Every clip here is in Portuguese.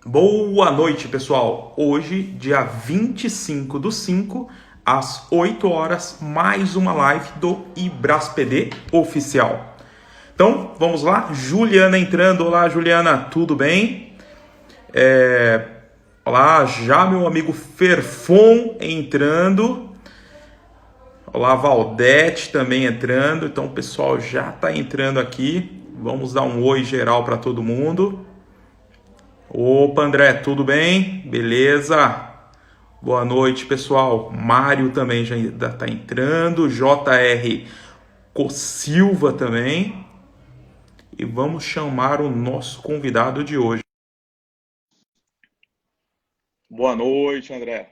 Boa noite, pessoal. Hoje, dia 25/5, às 8 horas, mais uma live do IbrasPD oficial. Então, vamos lá. Juliana entrando. Olá, Juliana, tudo bem? Olá, já meu amigo Ferfon entrando. Olá, Valdete também entrando. Então, o pessoal já está entrando aqui. Vamos dar um oi geral para todo mundo. Opa, André, tudo bem? Beleza? Boa noite, pessoal. Mário também já está entrando. JR Cossilva também. E vamos chamar o nosso convidado de hoje. Boa noite, André.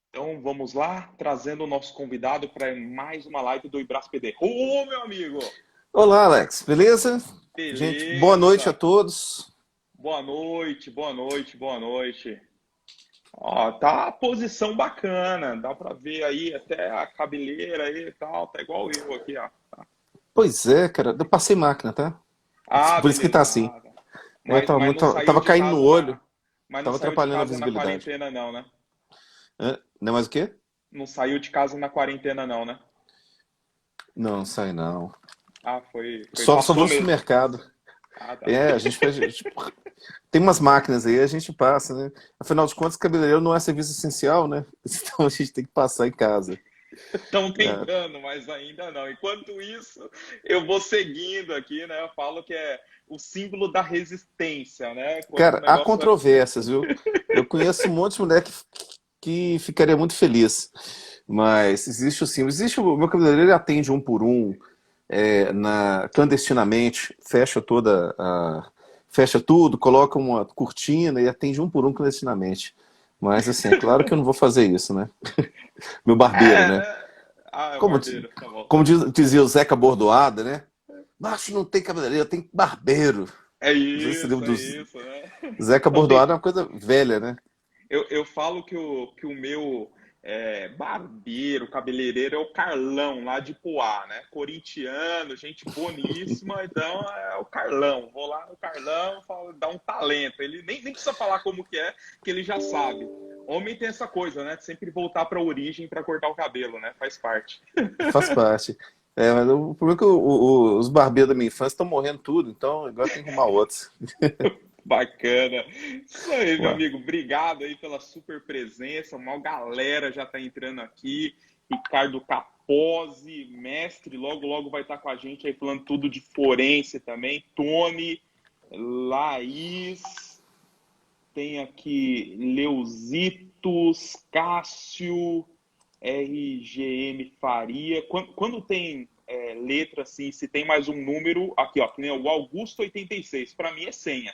Então vamos lá, trazendo o nosso convidado para mais uma live do IbrasPD. Ô, meu amigo! Olá, Alex, beleza? Gente, boa noite a Beleza! todos. Boa noite, boa noite, boa noite. Ó, tá a posição bacana, dá pra ver aí até a cabeleira aí e tal, tá igual eu aqui, ó. Pois é, cara, eu passei máquina, tá? Ah, Por isso que tá beleza. assim. Mas não saiu Tava de caindo no casa olho, mas não tava saiu de atrapalhando a casa na visibilidade. quarentena não, né? Não é mais o quê? Não saiu de casa na quarentena não, né? Não, sai não. Ah, foi Só vou passou no mesmo. supermercado. Ah, tá. É, a gente faz. Tem umas máquinas aí, a gente passa, né? Afinal de contas, cabeleireiro não é serviço essencial, né? Então a gente tem que passar em casa. Estão É. tentando, mas ainda não. Enquanto isso, eu vou seguindo aqui, né? Eu falo que é o símbolo da resistência, né? Quando o Cara, há negócio é... controvérsias, viu? Eu conheço um monte de mulher que ficaria muito feliz. Mas existe o sim. Existe o meu cabeleireiro, ele atende um por um, clandestinamente, fecha tudo, coloca uma cortina e atende um por um clandestinamente. Mas assim, é claro que eu não vou fazer isso, né? Meu barbeiro, É, né? né? Ah, é o Como, barbeiro, tá bom. dizia o Zeca Bordoada, né? Macho não tem cabeleireiro, tem barbeiro. Não sei se você lembra É do isso, né? Zeca Não Bordoada, é tem, uma coisa velha, né? eu falo que o meu barbeiro, cabeleireiro é o Carlão, lá de Poá, né? Corintiano, gente boníssima, então é o Carlão. Vou lá no Carlão, falo, dá um talento. Ele nem precisa falar como que ele já sabe. Homem tem essa coisa, né? De sempre voltar para a origem para cortar o cabelo, né? Faz parte. Faz parte. É, mas o problema é que os barbeiros da minha infância estão morrendo tudo, então agora tem que arrumar outros. Bacana. Isso aí, meu Ué. amigo. Obrigado aí pela super presença. Uma galera já está entrando aqui. Ricardo Capozzi, mestre, logo, logo vai estar com a gente aí falando tudo de forense também. Tony, Laís, tem aqui Leuzitos, Cássio, RGM Faria. Quando tem letra assim, se tem mais um número, aqui ó, que nem o Augusto 86, para mim é senha.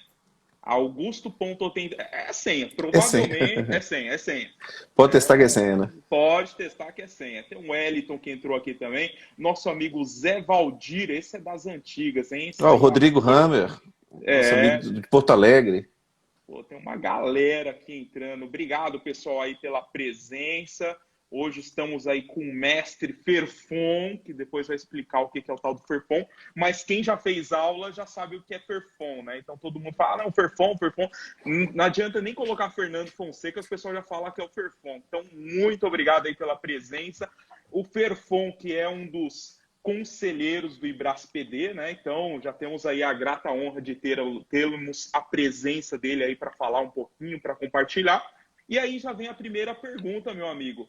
Augusto.80 é senha, É senha. provavelmente é senha, é senha. Pode testar que é senha, né? Pode testar que é senha. Tem um Wellington que entrou aqui também. Nosso amigo Zé Valdir, esse é das antigas, hein? Esse Ó, o aí, ó. Rodrigo Hammer, nosso amigo É, de Porto Alegre. pô, tem uma galera aqui entrando. Obrigado, pessoal, aí pela presença. Hoje estamos aí com o mestre Ferfon, que depois vai explicar o que é o tal do Ferfon. Mas quem já fez aula já sabe o que é Ferfon, né? Então todo mundo fala, ah, não, Ferfon, Ferfon. Não adianta nem colocar Fernando Fonseca, o pessoal já fala que é o Ferfon. Então, muito obrigado aí pela presença. O Ferfon, que é um dos conselheiros do IbrasPD, né? Então já temos aí a grata honra de termos a presença dele aí para falar um pouquinho, para compartilhar. E aí já vem a primeira pergunta, meu amigo.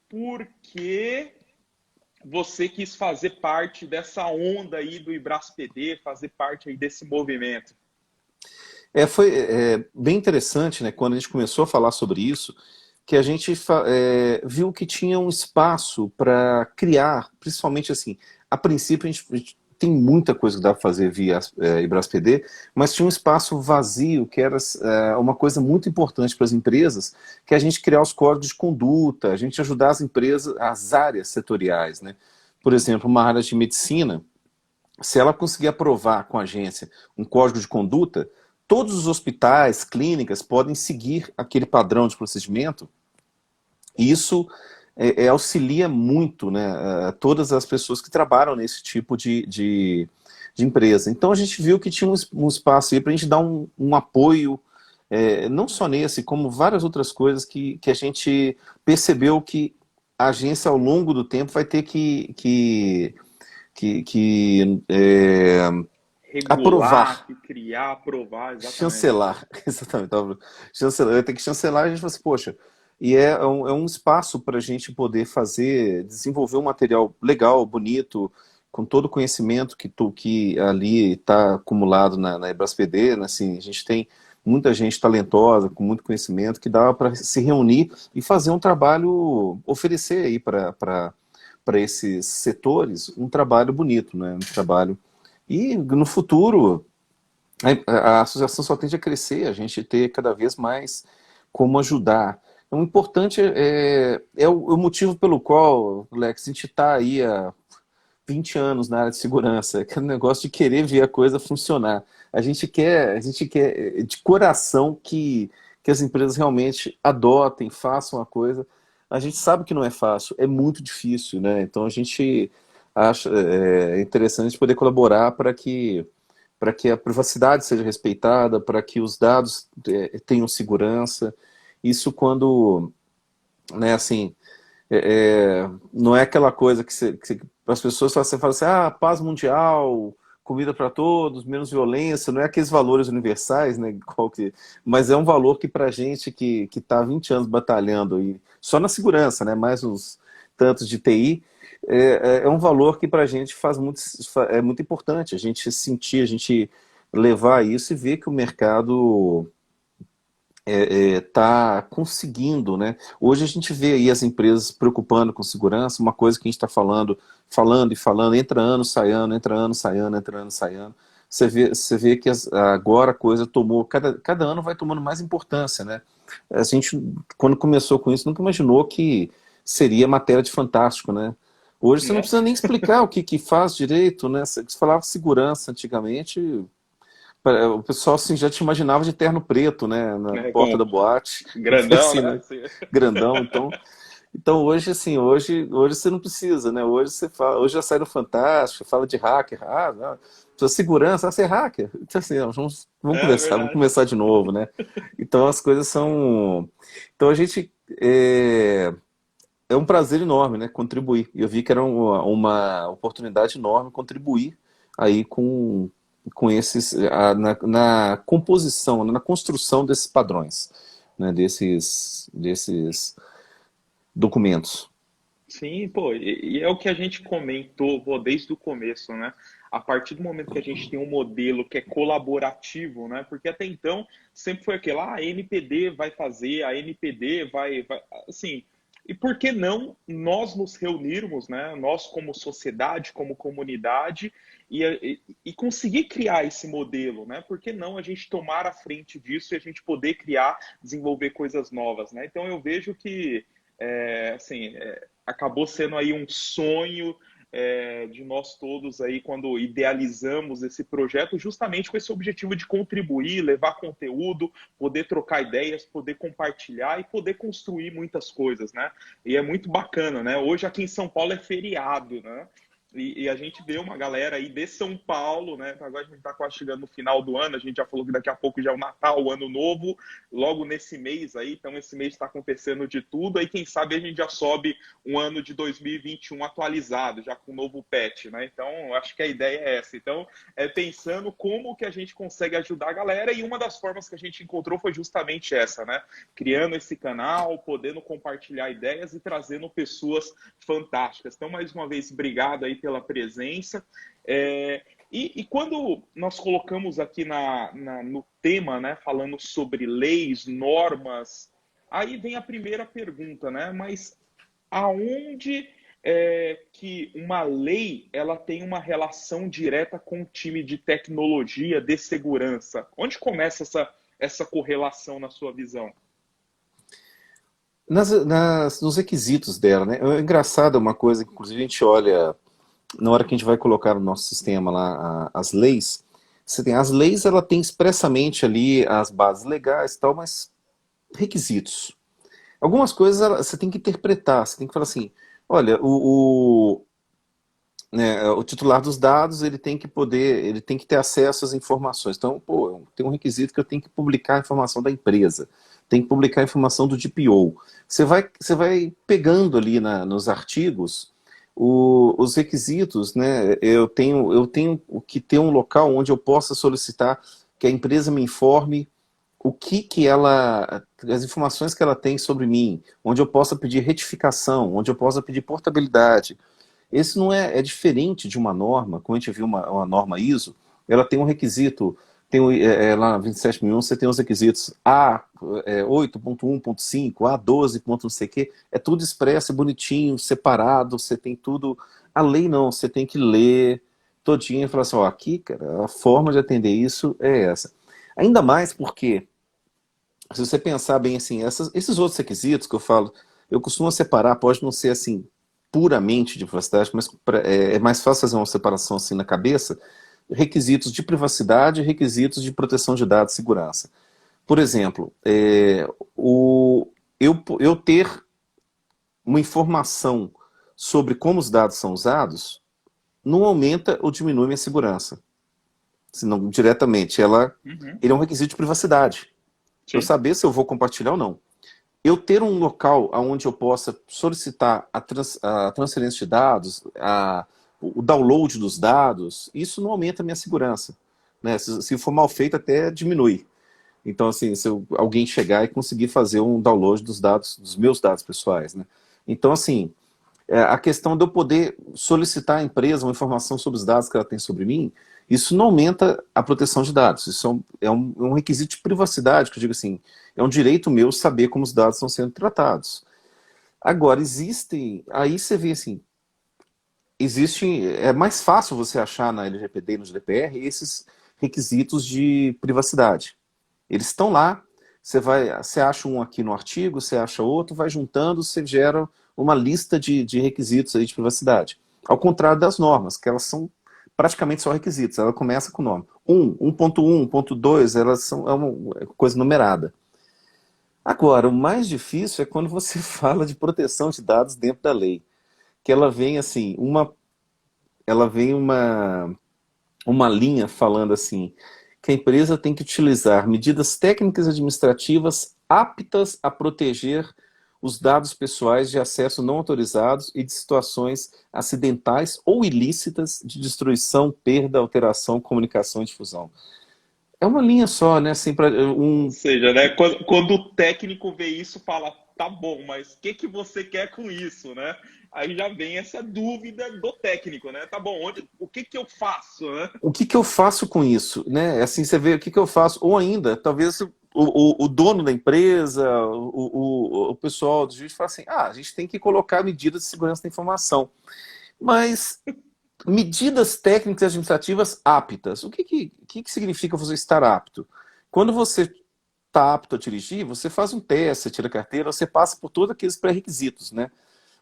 Por que você quis fazer parte dessa onda aí do IbrasPD, fazer parte aí desse movimento? Foi bem interessante, né, quando a gente começou a falar sobre isso, que a gente viu que tinha um espaço para criar, principalmente assim, a princípio a gente tem muita coisa que dá para fazer via IbrasPD, mas tinha um espaço vazio que era uma coisa muito importante para as empresas, que é a gente criar os códigos de conduta, a gente ajudar as empresas, as áreas setoriais, né? Por exemplo, uma área de medicina, se ela conseguir aprovar com a agência um código de conduta, todos os hospitais, clínicas podem seguir aquele padrão de procedimento, e isso auxilia muito, né, todas as pessoas que trabalham nesse tipo de empresa. Então a gente viu que tinha um espaço aí para a gente dar um apoio, não só nesse, como várias outras coisas que a gente percebeu que a agência, ao longo do tempo, vai ter que Regular, aprovar, que criar, aprovar, exatamente. chancelar, exatamente, chancelar, vai ter que chancelar, e a gente fala assim, poxa, e é um espaço para a gente poder desenvolver um material legal, bonito, com todo o conhecimento que ali está acumulado na Ebraspd, né? Assim, a gente tem muita gente talentosa, com muito conhecimento, que dá para se reunir e fazer um trabalho, oferecer aí para esses setores um trabalho bonito, né? Um trabalho. E no futuro, a associação só tende a crescer, a gente ter cada vez mais como ajudar. O importante é o motivo pelo qual, Lex, a gente está aí há 20 anos na área de segurança, aquele negócio de querer ver a coisa funcionar. A gente quer de coração que as empresas realmente adotem, façam a coisa. A gente sabe que não é fácil, é muito difícil, né? Então a gente acha interessante poder colaborar para que a privacidade seja respeitada, para que os dados tenham segurança. Isso quando, né, assim, não é aquela coisa que as pessoas você fala assim, paz mundial, comida para todos, menos violência, não é aqueles valores universais, né, mas é um valor que para a gente que está há 20 anos batalhando, e só na segurança, né, mais uns tantos de TI, é um valor que para a gente é muito importante, a gente sentir, a gente levar isso e ver que o mercado está conseguindo, né? Hoje a gente vê aí as empresas se preocupando com segurança, uma coisa que a gente está falando e falando, entra ano, sai ano, entra ano, sai ano, entra ano, sai ano. Você vê que agora a coisa tomou, cada ano vai tomando mais importância, né? A gente, quando começou com isso, nunca imaginou que seria matéria de fantástico, né? Hoje você não Né? precisa nem explicar o que faz direito, né? Você falava segurança antigamente, o pessoal assim, já te imaginava de terno preto, né, na porta Com da boate, grandão, assim, né? né, grandão. Então hoje, assim, hoje você não precisa, né? Hoje você fala, hoje já sai no Fantástico, fala de hacker, não, sua segurança, você é hacker. Então, assim, vamos É conversar, vamos verdade. começar de novo, né? Então as coisas são. Então a gente é um prazer enorme, né? Contribuir. Eu vi que era uma oportunidade enorme contribuir aí com esses na composição, na construção desses padrões, né? Desses documentos. Sim, pô, e é o que a gente comentou, pô, desde o começo, né? A partir do momento que a gente tem um modelo que é colaborativo, né? Porque até então sempre foi aquilo, a NPD vai fazer, a NPD vai, assim. E por que não nós nos reunirmos, né? Nós como sociedade, como comunidade, e conseguir criar esse modelo, né? Por que não a gente tomar a frente disso e a gente poder criar, desenvolver coisas novas, né? Então eu vejo que assim, acabou sendo aí um sonho de nós todos aí quando idealizamos esse projeto, justamente com esse objetivo de contribuir, levar conteúdo, poder trocar ideias, poder compartilhar e poder construir muitas coisas, né? E é muito bacana, né? Hoje aqui em São Paulo é feriado, né? E a gente vê uma galera aí de São Paulo, né? Agora a gente está quase chegando no final do ano, a gente já falou que daqui a pouco já é o Natal, o Ano Novo, logo nesse mês aí, então esse mês está acontecendo de tudo, aí quem sabe a gente já sobe um ano de 2021 atualizado, já com um novo patch, né? Então, acho que a ideia é essa. Então, pensando como que a gente consegue ajudar a galera, e uma das formas que a gente encontrou foi justamente essa, né? Criando esse canal, podendo compartilhar ideias e trazendo pessoas fantásticas. Então, mais uma vez, obrigado aí pela presença. E quando nós colocamos aqui no tema, né, falando sobre leis, normas, aí vem a primeira pergunta, né? Mas aonde que uma lei ela tem uma relação direta com o time de tecnologia, de segurança? Onde começa essa correlação na sua visão? Nos requisitos dela, né? É engraçado uma coisa que, inclusive, a gente olha na hora que a gente vai colocar no nosso sistema lá as leis. Você tem as leis, ela tem expressamente ali as bases legais e tal, mas requisitos. Algumas coisas você tem que interpretar, você tem que falar assim, olha, né, o titular dos dados, ele tem que poder, ele tem que ter acesso às informações. Então, pô, tem um requisito que eu tenho que publicar a informação da empresa, tem que publicar a informação do DPO. Você vai pegando ali nos artigos os requisitos, né? Eu tenho que ter um local onde eu possa solicitar que a empresa me informe o que ela, as informações que ela tem sobre mim, onde eu possa pedir retificação, onde eu possa pedir portabilidade. Esse não é diferente de uma norma, como a gente viu uma norma ISO, ela tem um requisito, lá na 27001 você tem os requisitos A8.1.5, A12. Não sei o quê, é tudo expresso, bonitinho, separado, você tem tudo. A lei não, você tem que ler todinho e falar assim, ó, aqui, cara, a forma de atender isso é essa. Ainda mais porque, se você pensar bem assim, esses outros requisitos que eu falo, eu costumo separar, pode não ser assim, puramente de privacidade, mas é mais fácil fazer uma separação assim na cabeça, requisitos de privacidade e requisitos de proteção de dados e segurança. Por exemplo, eu ter uma informação sobre como os dados são usados não aumenta ou diminui minha segurança. Senão, diretamente, Uhum. ele é um requisito de privacidade. Eu Sim. saber se eu vou compartilhar ou não. Eu ter um local onde eu possa solicitar a transferência de dados, o download dos dados, isso não aumenta a minha segurança. Né? Se for mal feito, até diminui. Então, assim, se alguém chegar e conseguir fazer um download dos dados, dos meus dados pessoais. Né? Então, assim, a questão de eu poder solicitar à empresa uma informação sobre os dados que ela tem sobre mim, isso não aumenta a proteção de dados. Isso é um requisito de privacidade, que eu digo assim, é um direito meu saber como os dados estão sendo tratados. Agora, aí você vê assim, é mais fácil você achar na LGPD e no GDPR esses requisitos de privacidade. Eles estão lá, você acha um aqui no artigo, você acha outro, vai juntando, você gera uma lista de requisitos aí de privacidade. Ao contrário das normas, que elas são praticamente só requisitos, ela começa com o nome. 1.1, 1.2, é uma coisa numerada. Agora, o mais difícil é quando você fala de proteção de dados dentro da lei, que ela vem assim, uma linha falando assim, que a empresa tem que utilizar medidas técnicas e administrativas aptas a proteger os dados pessoais de acesso não autorizados e de situações acidentais ou ilícitas de destruição, perda, alteração, comunicação e difusão. É uma linha só, né? Assim, Ou seja, né, quando o técnico vê isso, fala, tá bom, mas o que que você quer com isso, né? Aí já vem essa dúvida do técnico, né? Tá bom, o que que eu faço, né? o que eu faço com isso? Né? Assim, você vê o que eu faço, ou ainda, talvez o dono da empresa, o pessoal do juiz fala assim, a gente tem que colocar medidas de segurança da informação. Mas medidas técnicas e administrativas aptas. O que significa você estar apto? Quando você está apto a dirigir, você faz um teste, você tira a carteira, você passa por todos aqueles pré-requisitos, né?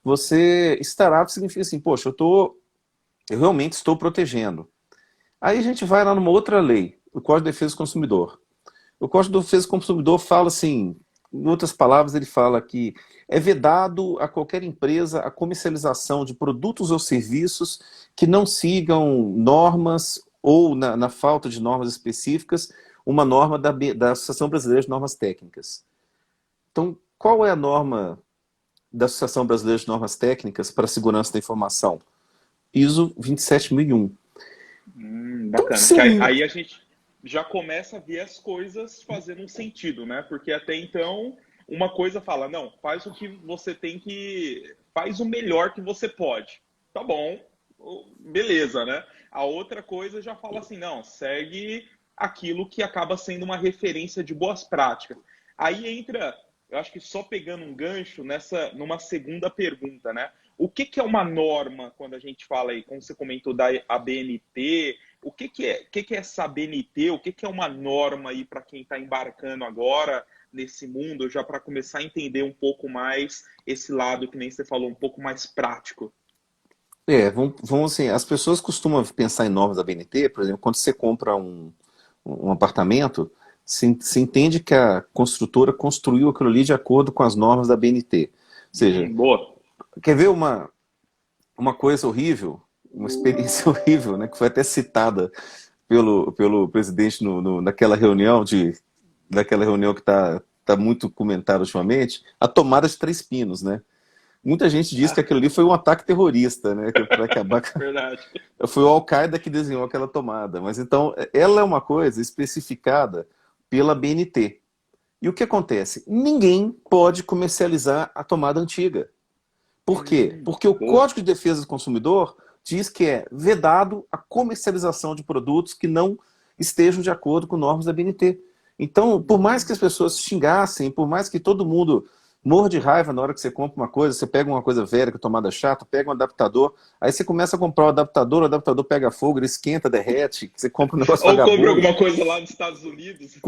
Você estar apto significa assim, poxa, eu realmente estou protegendo. Aí a gente vai lá numa outra lei, o Código de Defesa do Consumidor. O Código de Defesa do Consumidor fala assim, em outras palavras, ele fala que é vedado a qualquer empresa a comercialização de produtos ou serviços que não sigam normas ou, na falta de normas específicas, uma norma da Associação Brasileira de Normas Técnicas. Então, qual é a norma da Associação Brasileira de Normas Técnicas para a Segurança da Informação? ISO 27001. Então, Bacana. Que aí a gente já começa a ver as coisas fazendo um sentido, né? Porque até então, uma coisa fala, não, faz o que você tem que. Faz o melhor que você pode. Tá bom, beleza, né? A outra coisa já fala assim, não, segue aquilo que acaba sendo uma referência de boas práticas. Aí entra, eu acho que só pegando um gancho numa segunda pergunta, né? O que que é uma norma quando a gente fala aí, como você comentou da ABNT, o que que é essa ABNT, o que que é uma norma aí para quem está embarcando agora nesse mundo, já para começar a entender um pouco mais esse lado que nem você falou, um pouco mais prático? vamos assim, as pessoas costumam pensar em normas da BNT, por exemplo, quando você compra um apartamento, se entende que a construtora construiu aquilo ali de acordo com as normas da BNT. Ou seja, Boa. quer ver uma coisa horrível? uma experiência horrível, né, que foi até citada pelo presidente naquela reunião daquela reunião que tá muito comentada ultimamente, a tomada de Três Pinos, né? Muita gente diz que Ah, aquilo ali foi um ataque terrorista, né? Para acabar. verdade. Foi o Al-Qaeda que desenhou aquela tomada. Mas então, ela é uma coisa especificada pela BNT. E o que acontece? Ninguém pode comercializar a tomada antiga. Por quê? Porque o Boa. Código de Defesa do Consumidor diz que é vedado a comercialização de produtos que não estejam de acordo com normas da BNT. Então, por mais que as pessoas xingassem, por mais que todo mundo morra de raiva na hora que você compra uma coisa, você pega uma coisa velha, que é tomada chata, pega um adaptador, aí você começa a comprar o adaptador pega fogo, ele esquenta, derrete, você compra um negócio Ou compra vagabundo, alguma coisa lá nos Estados Unidos.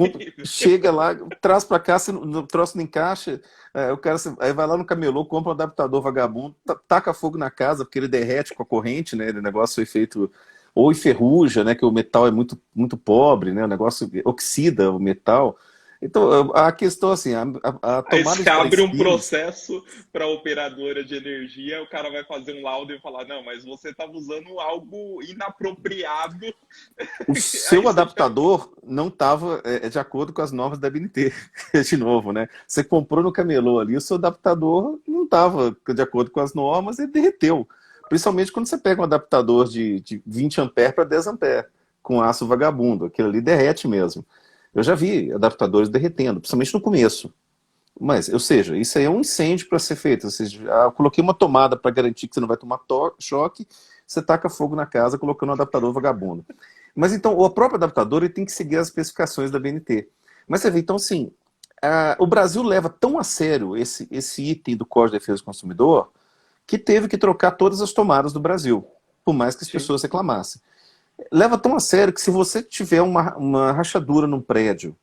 chega lá, traz pra cá, o troço não encaixa, o cara aí vai lá no camelô, compra um adaptador vagabundo, taca fogo na casa, porque ele derrete com a corrente, né? O negócio foi feito ou enferruja, né? Que o metal é muito, muito pobre, né? O negócio oxida o metal. Então, a questão assim, a Aí tomada se de abre três um pinos, processo para a operadora de energia, o cara vai fazer um laudo e falar, não, mas você estava usando algo inapropriado. o Aí seu você já... adaptador não estava de acordo com as normas da BNT, de novo, né? Você comprou no camelô ali, o seu adaptador não estava de acordo com as normas e derreteu. Principalmente quando você pega um adaptador de 20 amperes para 10 amperes, com aço vagabundo, aquilo ali derrete mesmo. Eu já vi adaptadores derretendo, principalmente no começo. Mas, ou seja, isso aí é um incêndio para ser feito. Ou seja, eu coloquei uma tomada para garantir que você não vai tomar choque, você taca fogo na casa colocando um adaptador vagabundo. Mas então, o próprio adaptador ele tem que seguir as especificações da BNT. Mas você vê, então, assim, o Brasil leva tão a sério esse item do Código de Defesa do Consumidor que teve que trocar todas as tomadas do Brasil, por mais que as Sim. pessoas reclamassem. Leva tão a sério que se você tiver uma rachadura num prédio,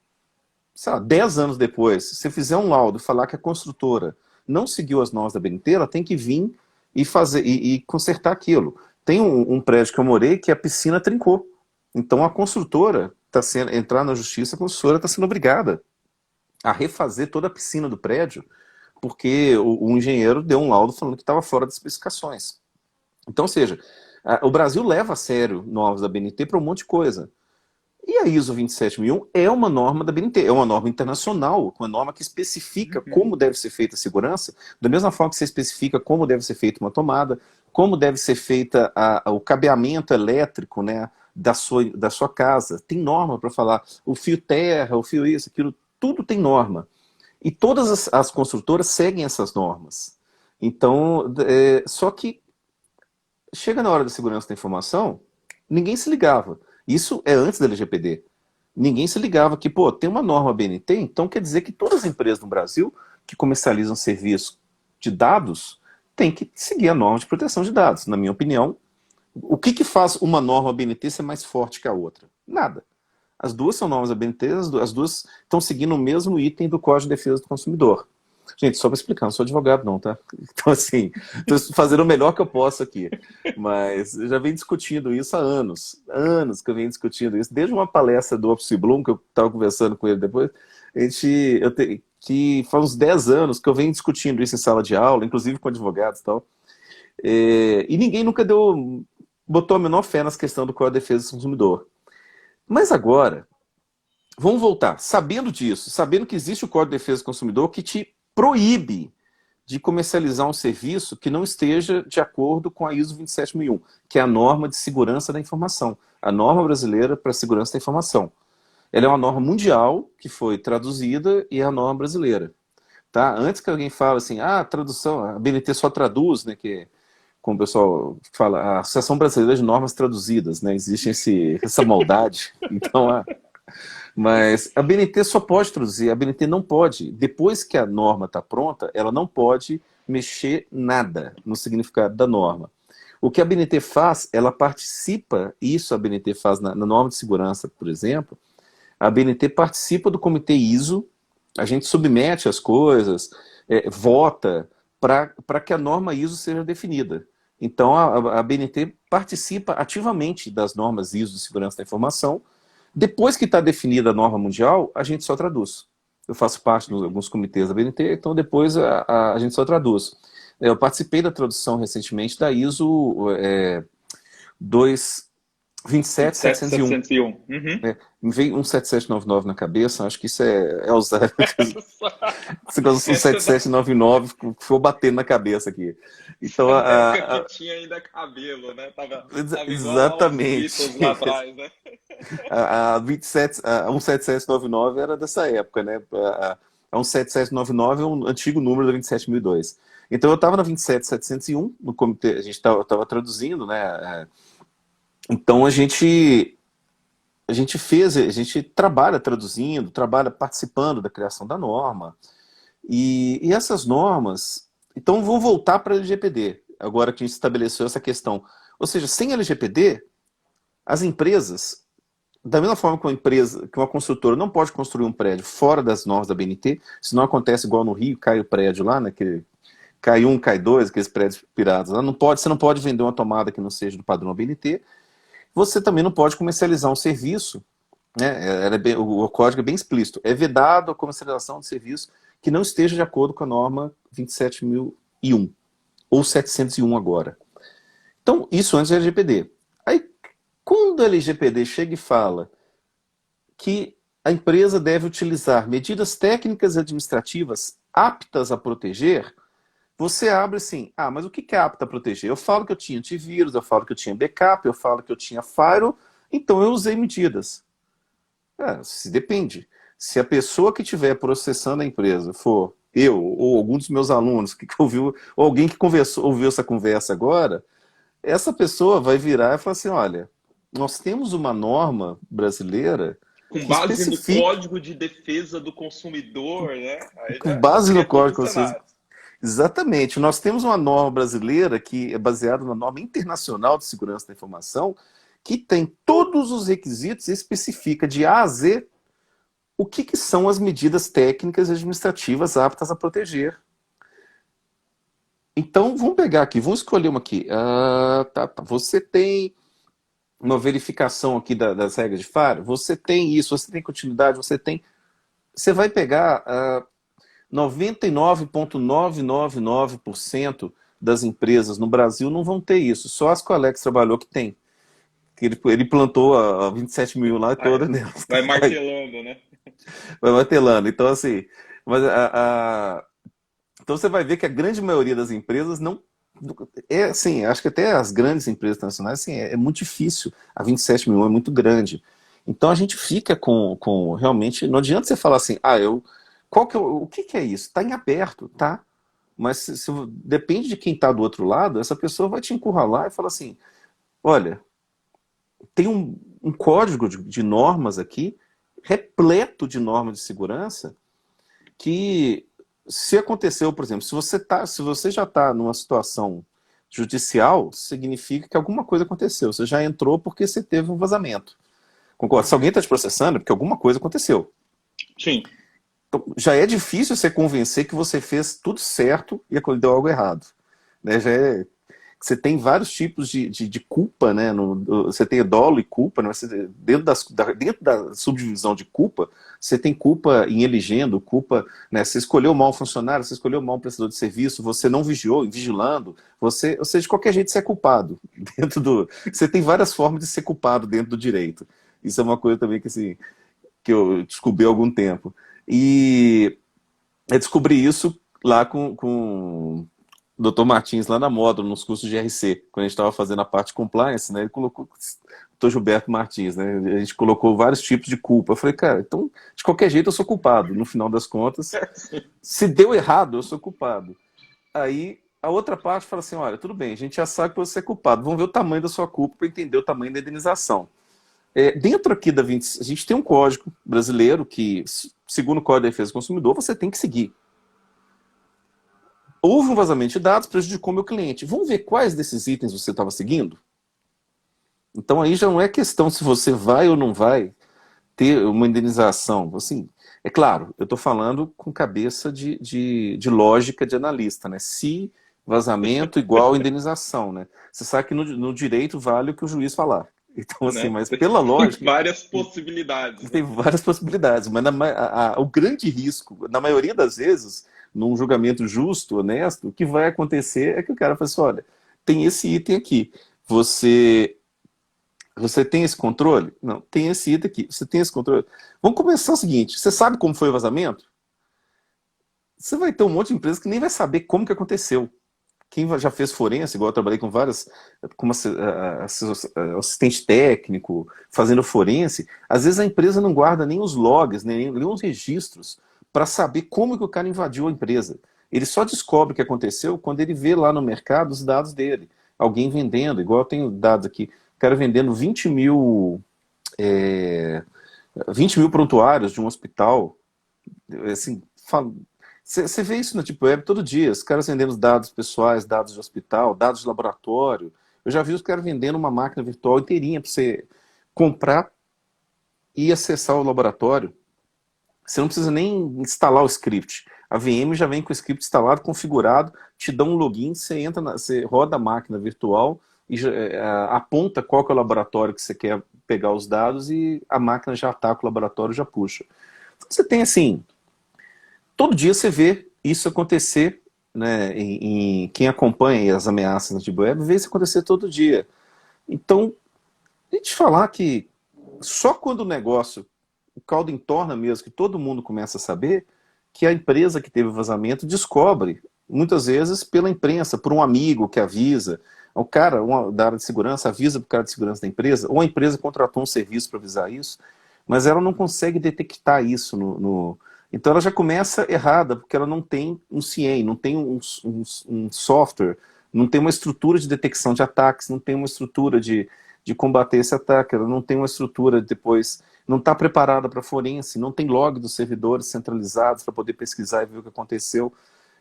sei lá, 10 anos depois, se você fizer um laudo e falar que a construtora não seguiu as normas da BNT, ela tem que vir e fazer e consertar aquilo. Tem um prédio que eu morei que a piscina trincou. Então a construtora está sendo entrar na justiça, a construtora está sendo obrigada a refazer toda a piscina do prédio, porque o engenheiro deu um laudo falando que estava fora das especificações. Então, ou seja, o Brasil leva a sério normas da BNT para um monte de coisa. E a ISO 27001 é uma norma da BNT, é uma norma internacional, uma norma que especifica Uhum. como deve ser feita a segurança, da mesma forma que você especifica como deve ser feita uma tomada, como deve ser feita o cabeamento elétrico, né, da sua casa. Tem norma para falar o fio terra, o fio isso, aquilo, tudo tem norma. E todas as construtoras seguem essas normas. Então, só que chega na hora da segurança da informação, ninguém se ligava. Isso é antes da LGPD. Ninguém se ligava que, pô, tem uma norma BNT, então quer dizer que todas as empresas no Brasil que comercializam serviços de dados têm que seguir a norma de proteção de dados. Na minha opinião, o que faz uma norma BNT ser mais forte que a outra? Nada. As duas são normas da BNT, as duas estão seguindo o mesmo item do Código de Defesa do Consumidor. Gente, só para explicar, não sou advogado não, tá? Então, assim, estou fazendo o melhor que eu posso aqui. Mas eu já venho discutindo isso há anos. Anos que eu venho discutindo isso. Desde uma palestra do Opsi Bloom, que eu estava conversando com ele depois, que faz uns 10 anos que eu venho discutindo isso em sala de aula, inclusive com advogados e tal. E ninguém nunca botou a menor fé nas questões do Código de Defesa do Consumidor. Mas agora, vamos voltar. Sabendo disso, sabendo que existe o Código de Defesa do Consumidor que te proíbe de comercializar um serviço que não esteja de acordo com a ISO 27001, que é a norma de segurança da informação, a norma brasileira para a segurança da informação. Ela é uma norma mundial que foi traduzida e é a norma brasileira. Tá? Antes que alguém fale assim, a tradução, a BNT só traduz, né, que como o pessoal fala, a Associação Brasileira de Normas Traduzidas, né, existe essa maldade. Então, mas a BNT só pode traduzir, a BNT não pode. Depois que a norma está pronta, ela não pode mexer nada no significado da norma. O que a BNT faz, ela participa, isso a BNT faz na norma de segurança, por exemplo, a BNT participa do comitê ISO, a gente submete as coisas, vota para que a norma ISO seja definida. Então a BNT participa ativamente das normas ISO de segurança da informação. Depois que está definida a norma mundial, a gente só traduz. Eu faço parte de alguns comitês da BNT, então depois a gente só traduz. Eu participei da tradução recentemente da ISO 277.701. 701. Uhum. Me veio um 7799 na cabeça, acho que isso é Alzheimer. Esse negócio do 7799 ficou batendo na cabeça aqui. Então, Na época que tinha ainda cabelo, né? Tava igual aos Beatles lá exatamente. atrás, né? A 17799 era dessa época, né? A 17799 é um antigo número da 27.002. Então eu estava na 27.701, no comitê, a gente estava traduzindo, né? Então a gente trabalha traduzindo, trabalha participando da criação da norma. E essas normas, então vão voltar para a LGPD, agora que a gente estabeleceu essa questão. Ou seja, sem LGPD, as empresas, da mesma forma que uma construtora não pode construir um prédio fora das normas da BNT, se não acontece igual no Rio, cai o prédio lá, né, cai um, cai dois, aqueles prédios piratas lá, você não pode vender uma tomada que não seja do padrão BNT, você também não pode comercializar um serviço, né, o código é bem explícito, é vedado a comercialização de serviço que não esteja de acordo com a norma 27.001, ou 701 agora. Então, isso antes da LGPD. Aí, quando a LGPD chega e fala que a empresa deve utilizar medidas técnicas e administrativas aptas a proteger, você abre assim, mas o que é apto a proteger? Eu falo que eu tinha antivírus, eu falo que eu tinha backup, eu falo que eu tinha firewall, então eu usei medidas. Se depende. Se a pessoa que estiver processando a empresa for eu ou algum dos meus alunos que ouviu, ou alguém que ouviu essa conversa agora, essa pessoa vai virar e falar assim, olha, nós temos uma norma brasileira Com que base no especifica, Código de Defesa do Consumidor, né? Aí com já base no cria todo Código o de Defesa. cenário. Exatamente. Nós temos uma norma brasileira que é baseada na norma internacional de segurança da informação, que tem todos os requisitos e especifica de A a Z o que são as medidas técnicas e administrativas aptas a proteger. Então, vamos pegar aqui, vamos escolher uma aqui. Tá. Você tem uma verificação aqui das regras de FAR, você tem isso, você tem continuidade, Você vai pegar 99,999% das empresas no Brasil não vão ter isso. Só as que o Alex trabalhou que tem. Que ele plantou a 27 mil lá toda nelas. Vai martelando, né? Vai martelando. Então, assim, mas então você vai ver que a grande maioria das empresas não. Assim, acho que até as grandes empresas internacionais, assim, é muito difícil. A 27 mil é muito grande. Então a gente fica com realmente. Não adianta você falar assim, o que é isso? Está em aberto, tá? Mas depende de quem está do outro lado, essa pessoa vai te encurralar e falar assim: olha, tem um código de normas aqui, repleto de normas de segurança, que se aconteceu, por exemplo, se você já está numa situação judicial, significa que alguma coisa aconteceu. Você já entrou porque você teve um vazamento. Concorda? Se alguém está te processando, é porque alguma coisa aconteceu. Sim. Então, já é difícil você convencer que você fez tudo certo e deu algo errado. Né? Você tem vários tipos de culpa, né? Você tem dolo e culpa, né? Dentro da subdivisão de culpa, você tem culpa em elegendo, culpa, né? Você escolheu mal um funcionário, você escolheu mal um prestador de serviço, você não vigiou, vigilando, ou seja, de qualquer jeito você é culpado. Você tem várias formas de ser culpado dentro do direito. Isso é uma coisa também que eu descobri há algum tempo. E eu descobri isso lá com o Dr. Martins, lá na Módulo, nos cursos de RC, quando a gente estava fazendo a parte de compliance, né, ele colocou o Dr. Gilberto Martins, né, a gente colocou vários tipos de culpa. Eu falei, cara, então, de qualquer jeito eu sou culpado. No final das contas, se deu errado, eu sou culpado. Aí, a outra parte fala assim, olha, tudo bem, a gente já sabe que você é culpado, vamos ver o tamanho da sua culpa para entender o tamanho da indenização. Dentro aqui da 20, a gente tem um código brasileiro que, segundo o Código de Defesa do Consumidor, você tem que seguir. Houve um vazamento de dados, prejudicou meu cliente. Vamos ver quais desses itens você estava seguindo? Então aí já não é questão se você vai ou não vai ter uma indenização. Assim, é claro, eu estou falando com cabeça de lógica de analista, né? Se vazamento igual indenização, né? Você sabe que no direito vale o que o juiz falar. Então, assim, Né? mas pela lógica... Tem várias possibilidades. Tem várias possibilidades, mas o grande risco, na maioria das vezes, num julgamento justo, honesto, o que vai acontecer é que o cara fala assim, olha, tem esse item aqui, você Você tem esse controle? Não, tem esse item aqui. Você tem esse controle? Vamos começar o seguinte, você sabe como foi o vazamento? Você vai ter um monte de empresa que nem vai saber como que aconteceu. Quem já fez forense, igual eu trabalhei com várias, como assistente técnico, fazendo forense, às vezes a empresa não guarda nem os logs, nem os registros, para saber como que o cara invadiu a empresa. Ele só descobre o que aconteceu quando ele vê lá no mercado os dados dele. Alguém vendendo, igual eu tenho dados aqui, o cara vendendo 20 mil prontuários de um hospital, assim, você vê isso na Deep Web todo dia, os caras vendendo os dados pessoais, dados de hospital, dados de laboratório. Eu já vi os caras vendendo uma máquina virtual inteirinha para você comprar e acessar o laboratório. Você não precisa nem instalar o script. A VM já vem com o script instalado, configurado, te dá um login, você entra, você roda a máquina virtual e aponta qual que é o laboratório que você quer pegar os dados e a máquina já ataca o laboratório e já puxa. Então, você tem assim, todo dia você vê isso acontecer, né, em quem acompanha as ameaças na Deep Web, vê isso acontecer todo dia. Então, a gente falar que só quando o negócio, o caldo entorna mesmo, que todo mundo começa a saber, que a empresa que teve o vazamento descobre, muitas vezes pela imprensa, por um amigo que avisa, o cara da área de segurança avisa para o cara de segurança da empresa, ou a empresa contratou um serviço para avisar isso, mas ela não consegue detectar isso Então ela já começa errada, porque ela não tem um CIEM, não tem um software, não tem uma estrutura de detecção de ataques, não tem uma estrutura de combater esse ataque, ela não tem uma estrutura depois, não está preparada para forense, não tem log dos servidores centralizados para poder pesquisar e ver o que aconteceu.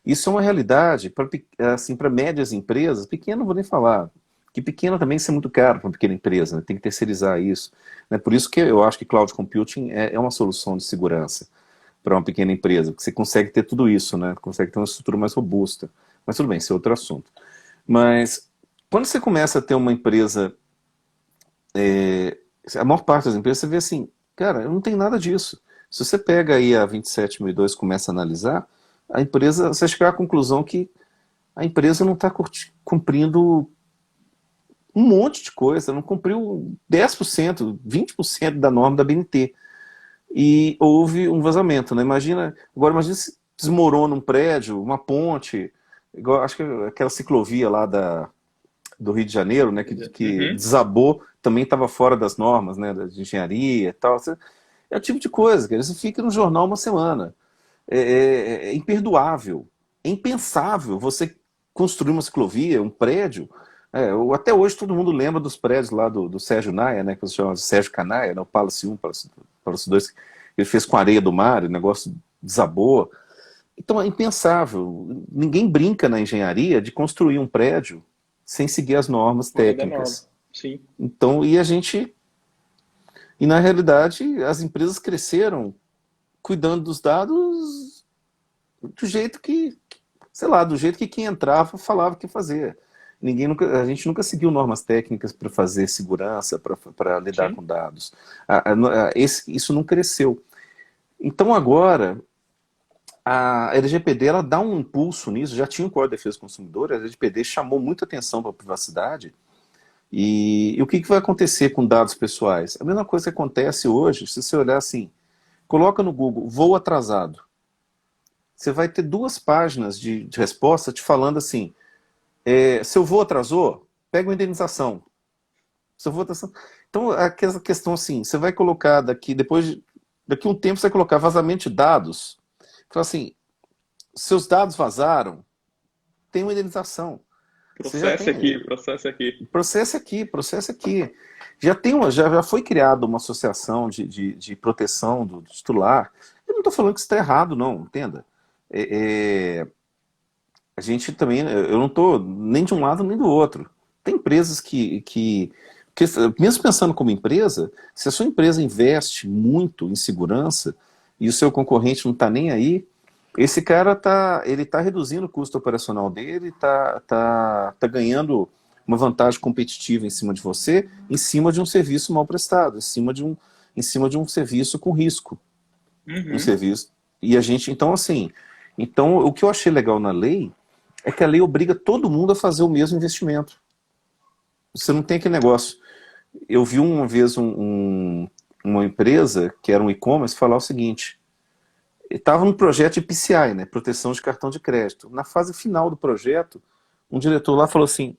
Isso é uma realidade para assim, para médias empresas, pequeno não vou nem falar, que pequeno também isso é muito caro para uma pequena empresa, né? Tem que terceirizar isso. Né? Por isso que eu acho que cloud computing é uma solução de segurança para uma pequena empresa, porque você consegue ter tudo isso, né? Consegue ter uma estrutura mais robusta. Mas tudo bem, esse é outro assunto. Mas quando você começa a ter uma empresa, a maior parte das empresas, você vê assim, cara, não tem nada disso. Se você pega aí a 27002 e começa a analisar, a empresa, você chega à conclusão que a empresa não está cumprindo um monte de coisa, não cumpriu 10%, 20% da norma da BNT. E houve um vazamento, né? Agora imagina se desmorona um prédio, uma ponte, igual, acho que aquela ciclovia lá do Rio de Janeiro, né, que desabou, também estava fora das normas, né, de engenharia e tal. É o tipo de coisa, que você fica no jornal uma semana. É imperdoável, é impensável você construir uma ciclovia, um prédio. Até hoje todo mundo lembra dos prédios lá do Sérgio Naia, né, que se chama Sérgio Canaia, né, o Palace 1, Palace 2, que ele fez com areia do mar, o negócio desabou. Então é impensável. Ninguém brinca na engenharia de construir um prédio sem seguir as normas técnicas. Sim. Então, e na realidade as empresas cresceram cuidando dos dados do jeito que, sei lá, do jeito que quem entrava falava o que fazer. A gente nunca seguiu normas técnicas para fazer segurança, para lidar Sim. com dados. Isso não cresceu. Então agora, a LGPD ela dá um impulso nisso, já tinha o Código de Defesa do Consumidor, a LGPD chamou muita atenção para a privacidade. E o que vai acontecer com dados pessoais? A mesma coisa que acontece hoje, se você olhar assim, coloca no Google, voo atrasado. Você vai ter 2 páginas de resposta te falando assim, seu voo atrasou, pega uma indenização. Seu voo atrasou. Então, aquela questão assim, você vai colocar daqui um tempo, você vai colocar vazamento de dados. Fala assim, seus dados vazaram, tem uma indenização. Processo aqui. Processo aqui. Já foi criada uma associação de proteção do titular. Eu não estou falando que isso está errado, não, entenda. A gente também, eu não estou nem de um lado nem do outro. Tem empresas que, mesmo pensando como empresa, se a sua empresa investe muito em segurança e o seu concorrente não está nem aí, esse cara ele tá reduzindo o custo operacional dele, tá ganhando uma vantagem competitiva em cima de você, em cima de um serviço mal prestado, em cima de um serviço com risco. Um serviço. E a gente, então assim, o que eu achei legal na lei é que a lei obriga todo mundo a fazer o mesmo investimento. Você não tem aquele negócio. Eu vi uma vez uma empresa, que era um e-commerce, falar o seguinte: estava num projeto de PCI, né, proteção de cartão de crédito. Na fase final do projeto, um diretor lá falou assim: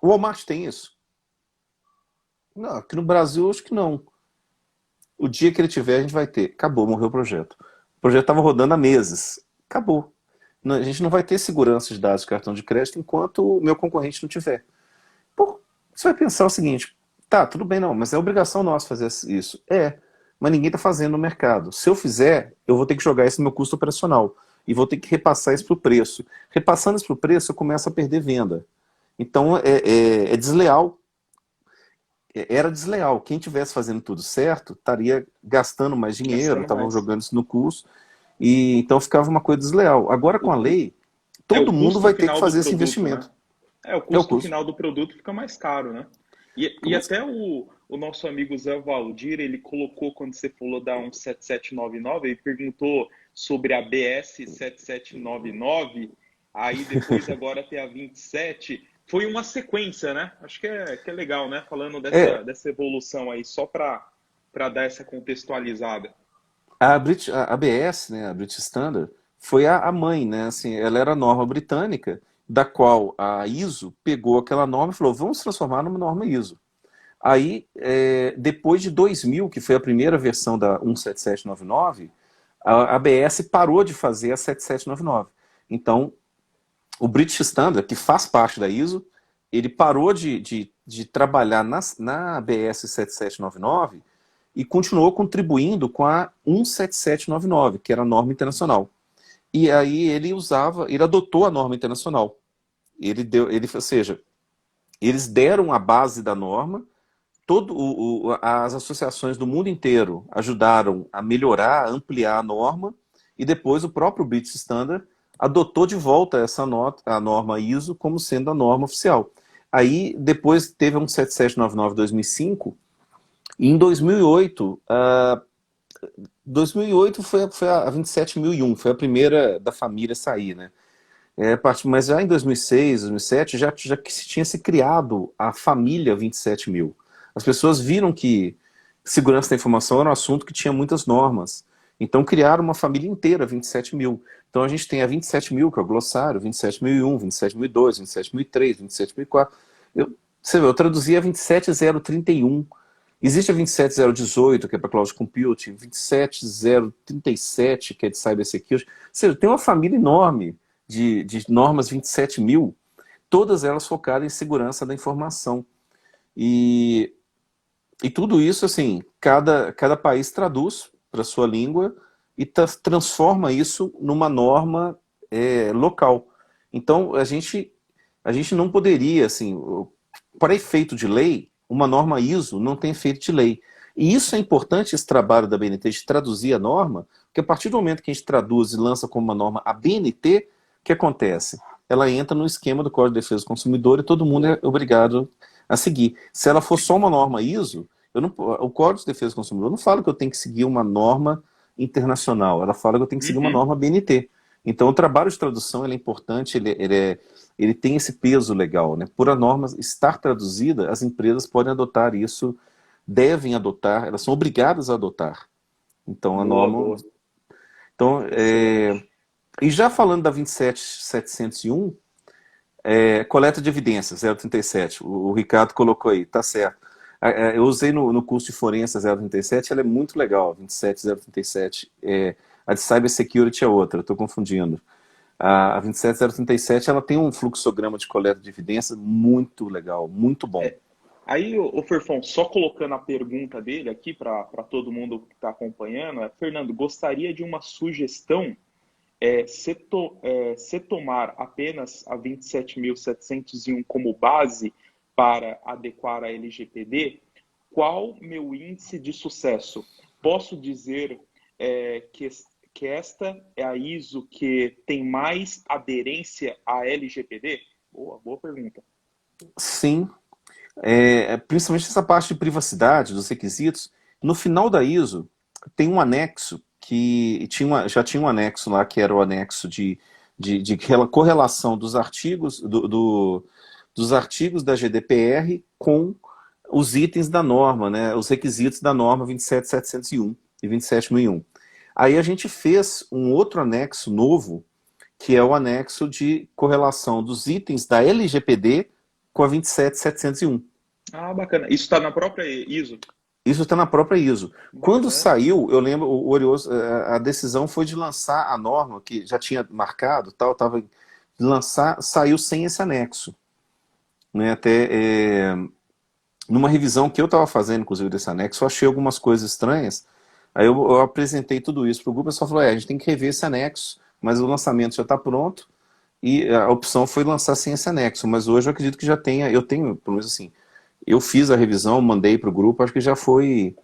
o Walmart tem isso? Não, aqui no Brasil acho que não. O dia que ele tiver, a gente vai ter. Acabou, morreu o projeto. O projeto estava rodando há meses. Acabou. A gente não vai ter segurança de dados de cartão de crédito enquanto o meu concorrente não tiver. Pô, você vai pensar o seguinte: tá, tudo bem, não, mas é obrigação nossa fazer isso. É, mas ninguém está fazendo no mercado. Se eu fizer, eu vou ter que jogar isso no meu custo operacional. E vou ter que repassar isso para o preço. Repassando isso para o preço, eu começo a perder venda. Então é desleal. Era desleal. Quem tivesse fazendo tudo certo, estaria gastando mais dinheiro, Gastando estavam mais. jogando isso no custo, e então ficava uma coisa desleal. Agora com O a cu- lei, É o todo mundo custo vai ter que final do fazer esse produto, né? investimento. É, o É o custo custo. final do produto fica mais caro, né? Fica E mais até caro. o nosso amigo Zé Valdir, ele colocou, quando você falou da 17799, ele perguntou sobre a BS 7799, aí depois agora tem a 27. Foi uma sequência, né? Acho que é legal, né? Falando É, dessa evolução aí, só para dar essa contextualizada. a ABS, né, a British Standard, foi a mãe, né? Assim, ela era a norma britânica, da qual a ISO pegou aquela norma e falou: vamos transformar numa norma ISO. Aí, depois de 2000, que foi a primeira versão da 17799, a ABS parou de fazer a 7799. Então, o British Standard, que faz parte da ISO, ele parou de trabalhar na ABS 7799 e continuou contribuindo com a 17799, que era a norma internacional. E aí ele adotou a norma internacional. Ou seja, eles deram a base da norma. As associações do mundo inteiro ajudaram a melhorar, a ampliar a norma, e depois o próprio British Standard adotou de volta a norma ISO como sendo a norma oficial. Aí depois teve um 7799 2005, e em 2008 foi a 27001, foi a primeira da família a sair, né? Mas já em 2006, 2007, já que se tinha se criado a família 27000. As pessoas viram que segurança da informação era um assunto que tinha muitas normas. Então criaram uma família inteira, 27000. Então a gente tem a 27000, que é o glossário, 27001, 27002, 27003, 27004. Você vê, eu traduzi a 27031. Existe a 27018, que é para Cloud Computing, 27037, que é de Cybersecurity. Ou seja, tem uma família enorme de normas 27000, todas elas focadas em segurança da informação. E, e tudo isso, assim, cada país traduz para sua língua e transforma isso numa norma local. Então, a gente não poderia, assim, para efeito de lei, uma norma ISO não tem efeito de lei. E isso é importante, esse trabalho da BNT de traduzir a norma, porque a partir do momento que a gente traduz e lança como uma norma a BNT, o que acontece? Ela entra no esquema do Código de Defesa do Consumidor e todo mundo é obrigado a seguir. Se ela for só uma norma ISO, o Código de Defesa do Consumidor não fala que eu tenho que seguir uma norma internacional, ela fala que eu tenho que seguir uma Uhum. norma BNT. Então o trabalho de tradução ele é importante, ele tem esse peso legal, né? Por a norma estar traduzida, as empresas podem adotar isso, devem adotar, elas são obrigadas a adotar. Então a Boa, norma. boa. Então, Excelente. e já falando da 27701, coleta de evidências 037, o Ricardo colocou aí, tá certo. Eu usei no curso de forense 037, ela é muito legal, 27037. A de Cybersecurity é outra, estou confundindo. A 27037 ela tem um fluxograma de coleta de evidências muito legal, muito bom. Aí, o Ferfão, só colocando a pergunta dele aqui para todo mundo que está acompanhando, Fernando, gostaria de uma sugestão. Se tomar apenas a 27.701 como base para adequar a LGPD, qual meu índice de sucesso? Posso dizer que esta é a ISO que tem mais aderência à LGPD? Boa pergunta. Sim, principalmente essa parte de privacidade, dos requisitos. No final da ISO, tem um anexo que já tinha um anexo lá, que era o anexo de correlação dos artigos, dos artigos da GDPR com os itens da norma, né, os requisitos da norma 27701 e 27001. Aí a gente fez um outro anexo novo, que é o anexo de correlação dos itens da LGPD com a 27701. Ah, bacana. Isso está na própria ISO? Isso está na própria ISO. Quando Bacana. saiu, eu lembro, o Orioso, a decisão foi de lançar a norma, que já tinha marcado, tal, estava de lançar, saiu sem esse anexo. Né? Até numa revisão que eu estava fazendo, inclusive, desse anexo, eu achei algumas coisas estranhas. Aí eu apresentei tudo isso para o grupo, e o pessoal falou, a gente tem que rever esse anexo, mas o lançamento já está pronto, e a opção foi lançar sem esse anexo, mas hoje eu acredito que já tenha, eu tenho, pelo menos assim, eu fiz a revisão, mandei para o grupo, acho que já foi.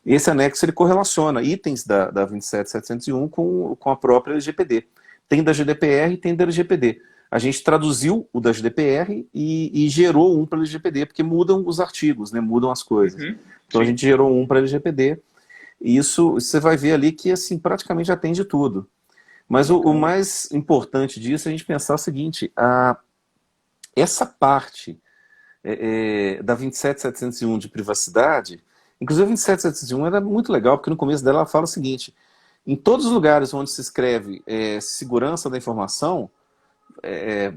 Esse anexo ele correlaciona itens da 27701 com a própria LGPD. Tem da GDPR e tem da LGPD. A gente traduziu o da GDPR e gerou um para a LGPD, porque mudam os artigos, né? Mudam as coisas. Uhum. Então a Sim. gente gerou um para a LGPD, e isso você vai ver ali que assim, praticamente atende tudo. Mas o Bacana. mais importante disso é a gente pensar o seguinte, essa parte da 27701 de privacidade, inclusive a 27701 era muito legal, porque no começo dela ela fala o seguinte, em todos os lugares onde se escreve segurança da informação,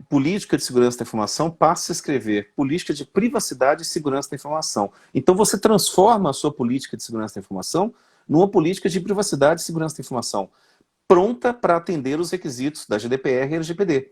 política de segurança da informação, passa a escrever política de privacidade e segurança da informação. Então você transforma a sua política de segurança da informação numa política de privacidade e segurança da informação, pronta para atender os requisitos da GDPR e LGPD.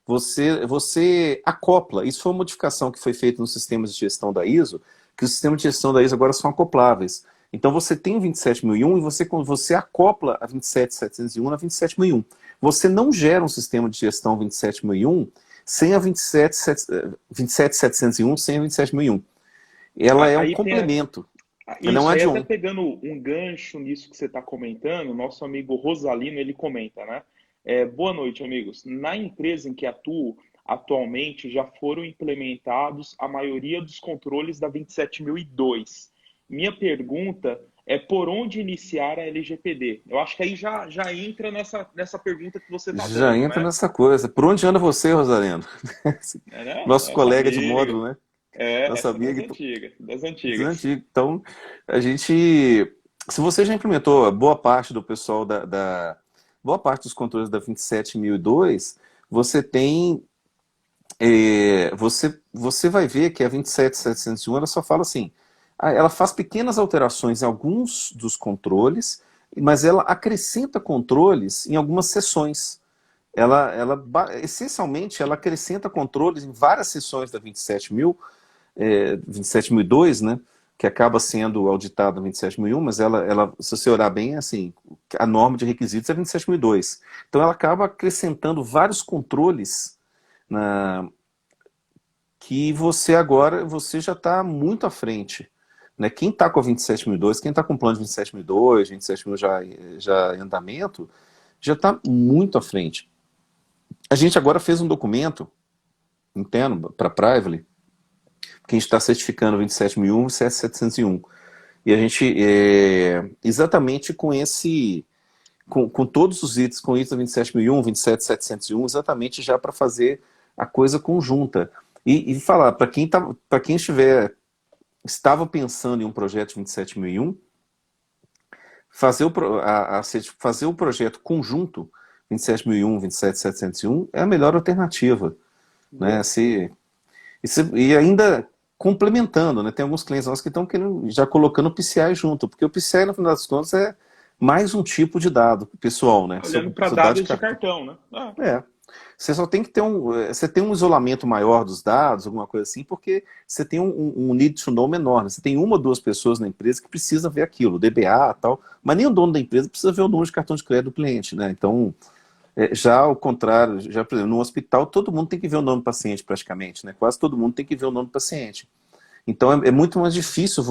Você acopla, isso foi uma modificação que foi feita nos sistemas de gestão da ISO, que os sistemas de gestão da ISO agora são acopláveis. Então você tem o 27001 e você acopla a 27701 na 27001. Você não gera um sistema de gestão 27001 sem a 27701, sem a 27001. Ela é um Aí tem complemento, ela é um isso, aí até add-on. pegando um gancho nisso que você está comentando, nosso amigo Rosalino, ele comenta, né? Boa noite, amigos. Na empresa em que atuo, atualmente já foram implementados a maioria dos controles da 27002. Minha pergunta é por onde iniciar a LGPD? Eu acho que aí já entra nessa pergunta que você está Já dando, entra né? nessa coisa. Por onde anda você, Rosalendo? É, né? Nosso Nossa colega de amiga. módulo, né? Nosso Essa das amigo. antigas, das Dos antigas. antigos. Então, a gente. Se você já implementou boa parte do pessoal boa parte dos controles da 27002, você tem. Você vai ver que a 27701 ela só fala assim. Ela faz pequenas alterações em alguns dos controles, mas ela acrescenta controles em algumas seções. Essencialmente, ela acrescenta controles em várias seções da 27002, né, que acaba sendo auditada no 27001, mas se você olhar bem, assim, a norma de requisitos é 27002. Então ela acaba acrescentando vários controles na, que você já está muito à frente. Né? Quem está com a 27002, quem está com o plano de 27002, 27001 já em andamento, já está muito à frente. A gente agora fez um documento interno para a Prively, que a gente está certificando 27001 e 27701. E a gente, exatamente com todos os itens, com itens 27001, 27701, exatamente já para fazer a coisa conjunta. E falar, para quem estava pensando em um projeto de 27001, fazer o projeto conjunto 27001, 27701 é a melhor alternativa. Né? Boa. E ainda complementando, né? Tem alguns clientes nossos que estão já colocando o PCI junto, porque o PCI, no final das contas, é mais um tipo de dado pessoal, né? Olhando para Seu dado de dados de cartão. cartão, né? Ah, É. Você só tem que ter você tem um isolamento maior dos dados, alguma coisa assim, porque você tem um need to know menor. Né? Você tem uma ou duas pessoas na empresa que precisa ver aquilo, DBA e tal, mas nem o dono da empresa precisa ver o número de cartão de crédito do cliente, né? Então, já ao contrário, por exemplo, no hospital todo mundo tem que ver o nome do paciente praticamente, né? Quase todo mundo tem que ver o nome do paciente. Então é muito mais difícil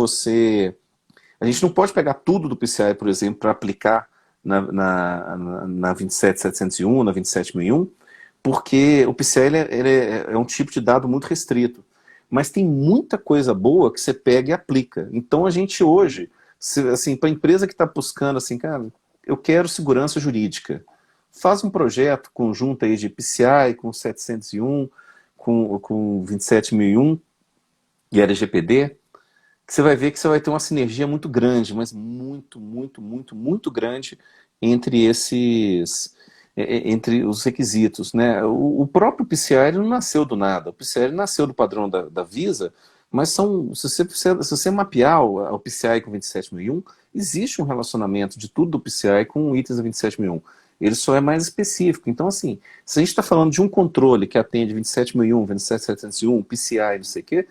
A gente não pode pegar tudo do PCI, por exemplo, para aplicar na 27701, na 27001, porque o PCI ele é um tipo de dado muito restrito. Mas tem muita coisa boa que você pega e aplica. Então a gente hoje, assim, para a empresa que está buscando assim, cara, eu quero segurança jurídica, faz um projeto conjunto aí de PCI com 701, com 27001 e LGPD, que você vai ver que você vai ter uma sinergia muito grande, mas muito, muito, muito, muito grande entre entre os requisitos, né? O próprio PCI não nasceu do nada. O PCI nasceu do padrão da Visa, mas se você mapear o PCI com 27001, existe um relacionamento de tudo do PCI com o itens da 27001. Ele só é mais específico. Então, assim, se a gente está falando de um controle que atende 27001, 27701, PCI, não sei o quê,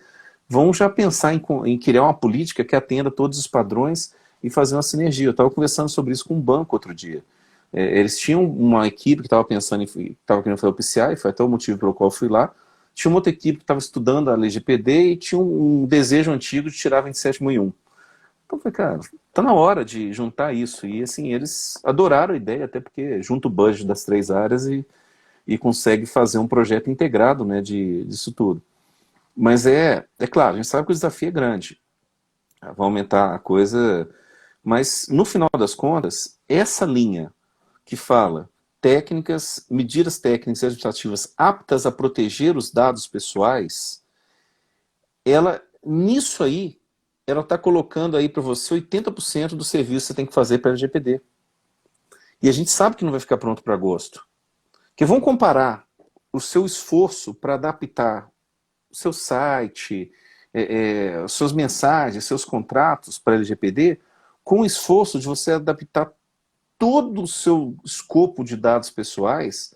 vão já pensar em criar uma política que atenda todos os padrões e fazer uma sinergia. Eu estava conversando sobre isso com um banco outro dia. Eles tinham uma equipe que estava pensando estava querendo fazer o PCI, foi até o motivo pelo qual eu fui lá. Tinha uma outra equipe que estava estudando a LGPD e tinha um desejo antigo de tirar 27001. Então eu falei, cara, tá na hora de juntar isso. E assim, eles adoraram a ideia, até porque junta o budget das 3 áreas e consegue fazer um projeto integrado, né, disso tudo. Mas é claro, a gente sabe que o desafio é grande. Vai aumentar a coisa. Mas, no final das contas, essa linha que fala medidas técnicas e administrativas aptas a proteger os dados pessoais, nisso aí, ela está colocando aí para você 80% do serviço que você tem que fazer para a LGPD. E a gente sabe que não vai ficar pronto para agosto. Porque vamos comparar o seu esforço para adaptar o seu site, suas mensagens, seus contratos para a LGPD, com o esforço de você adaptar todo o seu escopo de dados pessoais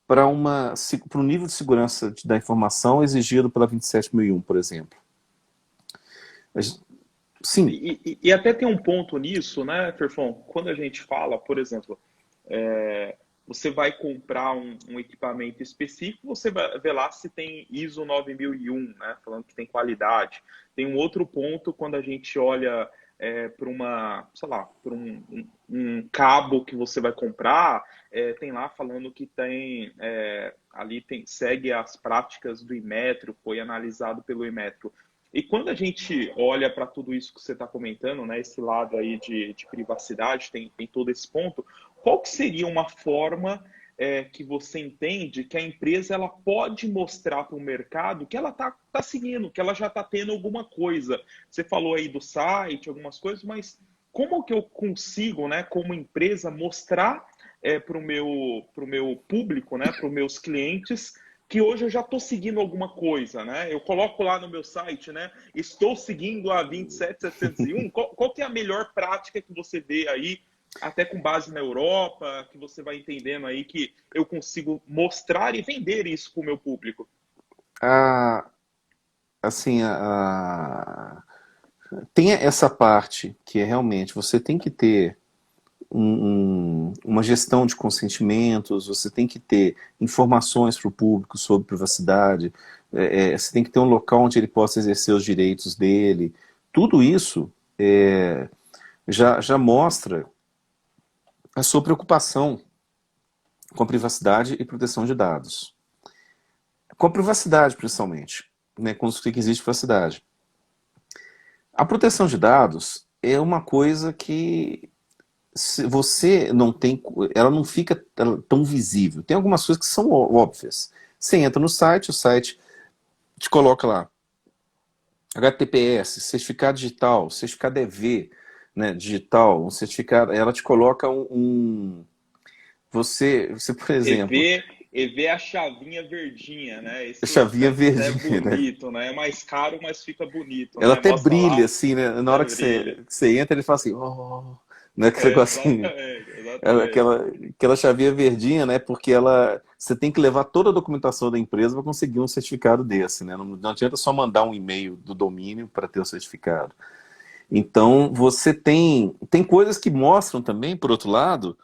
para o nível de segurança da informação exigido pela 27001, por exemplo. Sim. E até tem um ponto nisso, né, Ferfon? Quando a gente fala, por exemplo, você vai comprar um equipamento específico, você vai ver lá se tem ISO 9001, né, falando que tem qualidade. Tem um outro ponto quando a gente olha para para um cabo que você vai comprar, tem lá falando que tem segue as práticas do Inmetro, foi analisado pelo Inmetro. E quando a gente olha para tudo isso que você está comentando, né, esse lado aí de privacidade, tem todo esse ponto, qual que seria uma forma que você entende que a empresa ela pode mostrar para o mercado que ela está seguindo, que ela já está tendo alguma coisa? Você falou aí do site, algumas coisas, mas como que eu consigo, né, como empresa, mostrar para o meu público, né, para os meus clientes, que hoje eu já estou seguindo alguma coisa, né? Eu coloco lá no meu site, né? Estou seguindo a 27701. Qual que é a melhor prática que você vê aí, até com base na Europa, que você vai entendendo aí que eu consigo mostrar e vender isso para o meu público? Assim, tem essa parte que é realmente, você tem que ter uma gestão de consentimentos, você tem que ter informações para o público sobre privacidade, você tem que ter um local onde ele possa exercer os direitos dele. Tudo isso já mostra a sua preocupação com a privacidade e proteção de dados. Com a privacidade, principalmente, né, com os requisitos de privacidade. A proteção de dados é uma coisa que se você não tem, ela não fica tão visível. Tem algumas coisas que são óbvias. Você entra no site, o site te coloca lá HTTPS, certificado digital, certificado EV, né, digital, um certificado, ela te coloca você, por exemplo... EV é a chavinha verdinha, né? A chavinha verdinha, é bonito, né? É mais caro, mas fica bonito, ela né? até Mostra brilha, lá, assim, né? Na hora que você entra, ele fala assim, oh, né? Aquele negocinho. Exatamente. Aquela chavinha verdinha, né? Porque você tem que levar toda a documentação da empresa para conseguir um certificado desse, né? Não adianta só mandar um e-mail do domínio para ter o certificado. Então, você tem coisas que mostram também, por outro lado,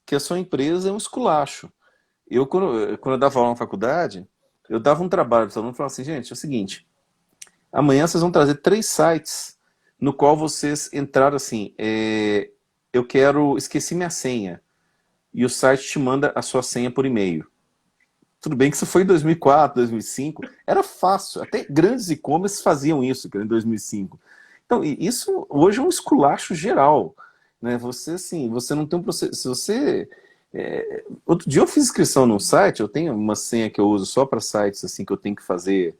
que a sua empresa é um esculacho. Quando eu dava aula na faculdade, eu dava um trabalho para os alunos e falava assim, gente, é o seguinte, amanhã vocês vão trazer 3 sites no qual vocês entraram assim, esqueci minha senha, e o site te manda a sua senha por e-mail. Tudo bem que isso foi em 2004, 2005, era fácil, até grandes e-commerce faziam isso em 2005. Então, isso hoje é um esculacho geral, né? Você, assim, você não tem um processo, se você... outro dia eu fiz inscrição num site, eu tenho uma senha que eu uso só para sites assim que eu tenho que fazer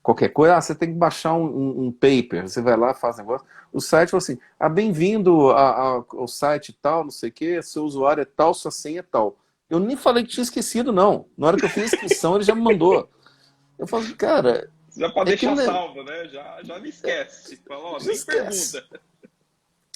qualquer coisa, você tem que baixar um paper, você vai lá, faz negócio. O site falou assim, bem-vindo ao site tal, não sei o que, seu usuário é tal, sua senha é tal. Eu nem falei que tinha esquecido, não. Na hora que eu fiz a inscrição, ele já me mandou. Eu falo, cara, Já para é que deixar salvo, né? Já não esquece. Fala, ó, não nem esquece. pergunta.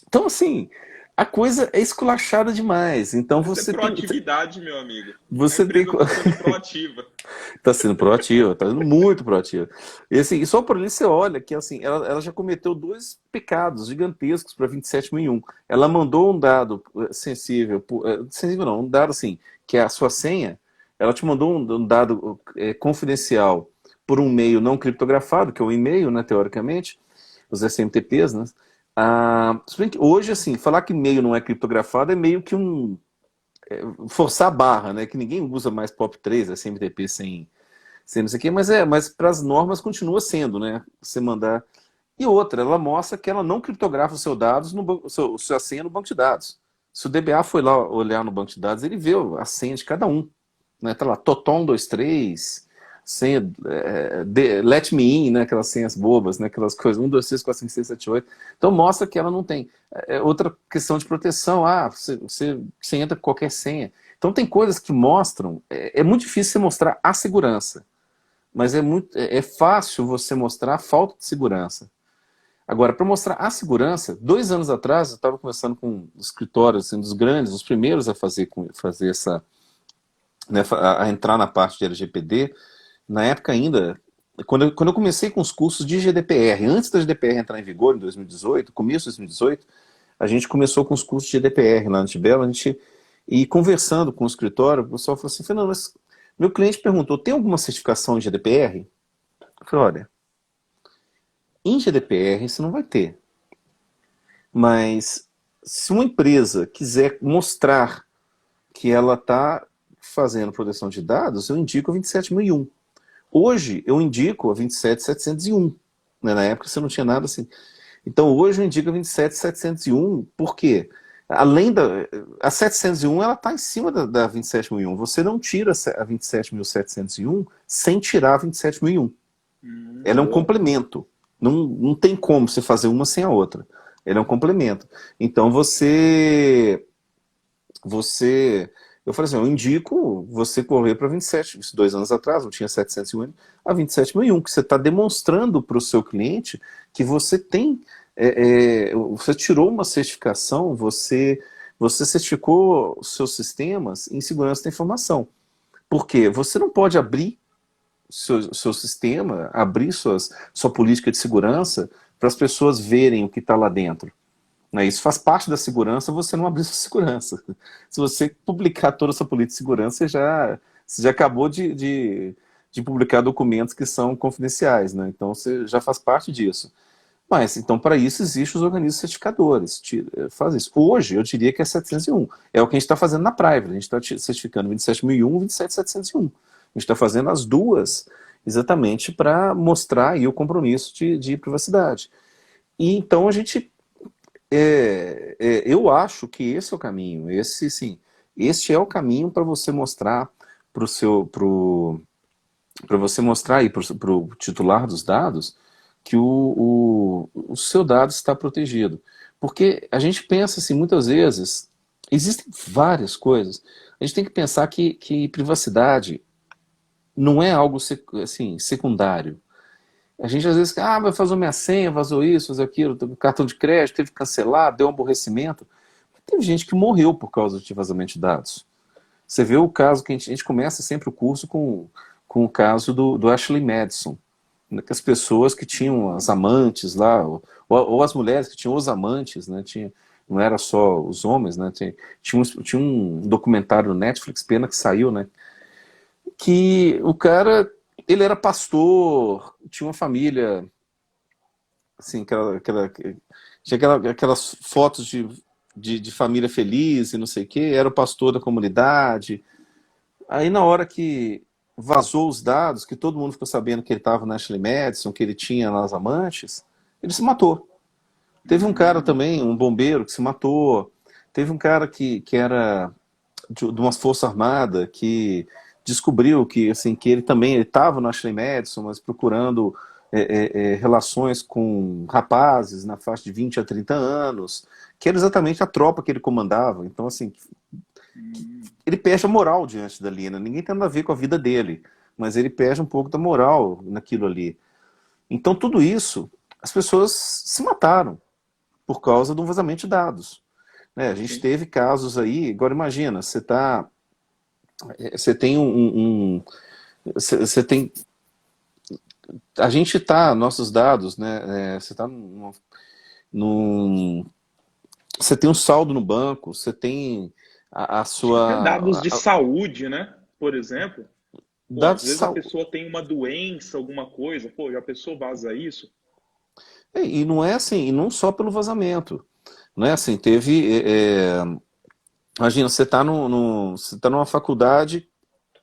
Então, assim, a coisa é esculachada demais. Então, Essa é proatividade, meu amigo. A você tem. empresa está sendo proativa. Está sendo proativa, está sendo muito proativa. E, assim, e só por ali você olha que assim, ela já cometeu dois pecados gigantescos para 27.001. Ela mandou um dado sensível, sensível não, um dado assim, que é a sua senha, ela te mandou um dado confidencial por um meio não criptografado, que é o e-mail, né, teoricamente, os SMTPs, né? Se bem que hoje, assim, falar que e-mail não é criptografado é meio que forçar a barra, né? Que ninguém usa mais POP3, SMTP sem não sei o quê, mas para as normas continua sendo, né? Você mandar. E outra, ela mostra que ela não criptografa os seus dados, sua senha no banco de dados. Se o DBA foi lá olhar no banco de dados, ele vê a senha de cada um. Né? Tá lá, Totom23, senha, let me in, né? Aquelas senhas bobas, né? Aquelas coisas, 1, 2, 3, 4, 5, 6, 7, 8. Então mostra que ela não tem. Outra questão de proteção, você entra com qualquer senha. Então tem coisas que mostram, é muito difícil você mostrar a segurança, mas é fácil você mostrar a falta de segurança. Agora, para mostrar a segurança, 2 anos atrás eu estava conversando com escritórios assim, dos grandes, os primeiros a fazer essa, né, a entrar na parte de LGPD, na época ainda, quando eu comecei com os cursos de GDPR, antes da GDPR entrar em vigor em 2018, começo de 2018, a gente começou com os cursos de GDPR lá no Tibelo, e conversando com o escritório, o pessoal falou assim, Fernando, mas meu cliente perguntou, tem alguma certificação em GDPR? Eu falei, olha, em GDPR você não vai ter, mas se uma empresa quiser mostrar que ela está fazendo proteção de dados, eu indico a 27.001. Hoje eu indico a 27.701. Né? Na época você não tinha nada assim. Então hoje eu indico a 27.701, por quê? Além a 701 ela está em cima da 27.001. Você não tira a 27.701 sem tirar a 27.001. Ela é um complemento. Não tem como você fazer uma sem a outra. Ela é um complemento. Então eu falei assim, eu indico você correr para 27, isso 2 anos atrás, não tinha 701, a 27.001, que você está demonstrando para o seu cliente que você tem, você tirou uma certificação, você certificou os seus sistemas em segurança da informação. Por quê? Você não pode abrir seu sistema, abrir sua política de segurança para as pessoas verem o que está lá dentro. Isso faz parte da segurança, você não abrir sua segurança. Se você publicar toda a sua política de segurança, você já acabou de publicar documentos que são confidenciais, né? Então você já faz parte disso. Mas, então, para isso, existem os organismos certificadores. Faz isso. Hoje, eu diria que é 701. É o que a gente está fazendo na Private. A gente está certificando 27.001 e 27.701. A gente está fazendo as duas exatamente para mostrar aí o compromisso de privacidade. E então a gente eu acho que esse é o caminho. Este é o caminho para você mostrar para você mostrar aí para o titular dos dados que o seu dado está protegido. Porque a gente pensa assim, muitas vezes, existem várias coisas. A gente tem que pensar que privacidade não é algo assim, secundário. A gente às vezes, vai fazer minha senha, vazou isso, vazou aquilo, o cartão de crédito teve que cancelar, deu um aborrecimento. Teve gente que morreu por causa de vazamento de dados. Você vê o caso que a gente começa sempre o curso com o caso do Ashley Madison, né, que as pessoas que tinham as amantes lá, ou as mulheres que tinham os amantes, né, não era só os homens, né, tinha um documentário no Netflix, pena que saiu, né, que o cara, ele era pastor, tinha uma família, assim, tinha aquelas fotos de família feliz e não sei o que, era o pastor da comunidade. Aí na hora que vazou os dados, que todo mundo ficou sabendo que ele estava na Ashley Madison, que ele tinha lá as amantes, ele se matou. Teve um cara também, um bombeiro, que se matou. Teve um cara que era de uma força armada, que descobriu que, assim, que ele também estava na Ashley Madison, mas procurando relações com rapazes na faixa de 20 a 30 anos, que era exatamente a tropa que ele comandava. Então, assim, ele perde a moral diante dali, né? Ninguém tem nada a ver com a vida dele, mas ele perde um pouco da moral naquilo ali. Então, tudo isso, as pessoas se mataram por causa de um vazamento de dados. Né? A gente Sim. teve casos aí, agora imagina, você tem você tem, a gente está, nossos dados, né? Você está num, você tem um saldo no banco, você tem a Acho que até dados sua de saúde, né? Por exemplo. Pô, às dados de vezes a saúde. pessoa tem uma doença, alguma coisa, pô, já a pessoa vaza isso? E não é assim, e não só pelo vazamento. Não é assim, teve. Imagina, você está você tá numa faculdade,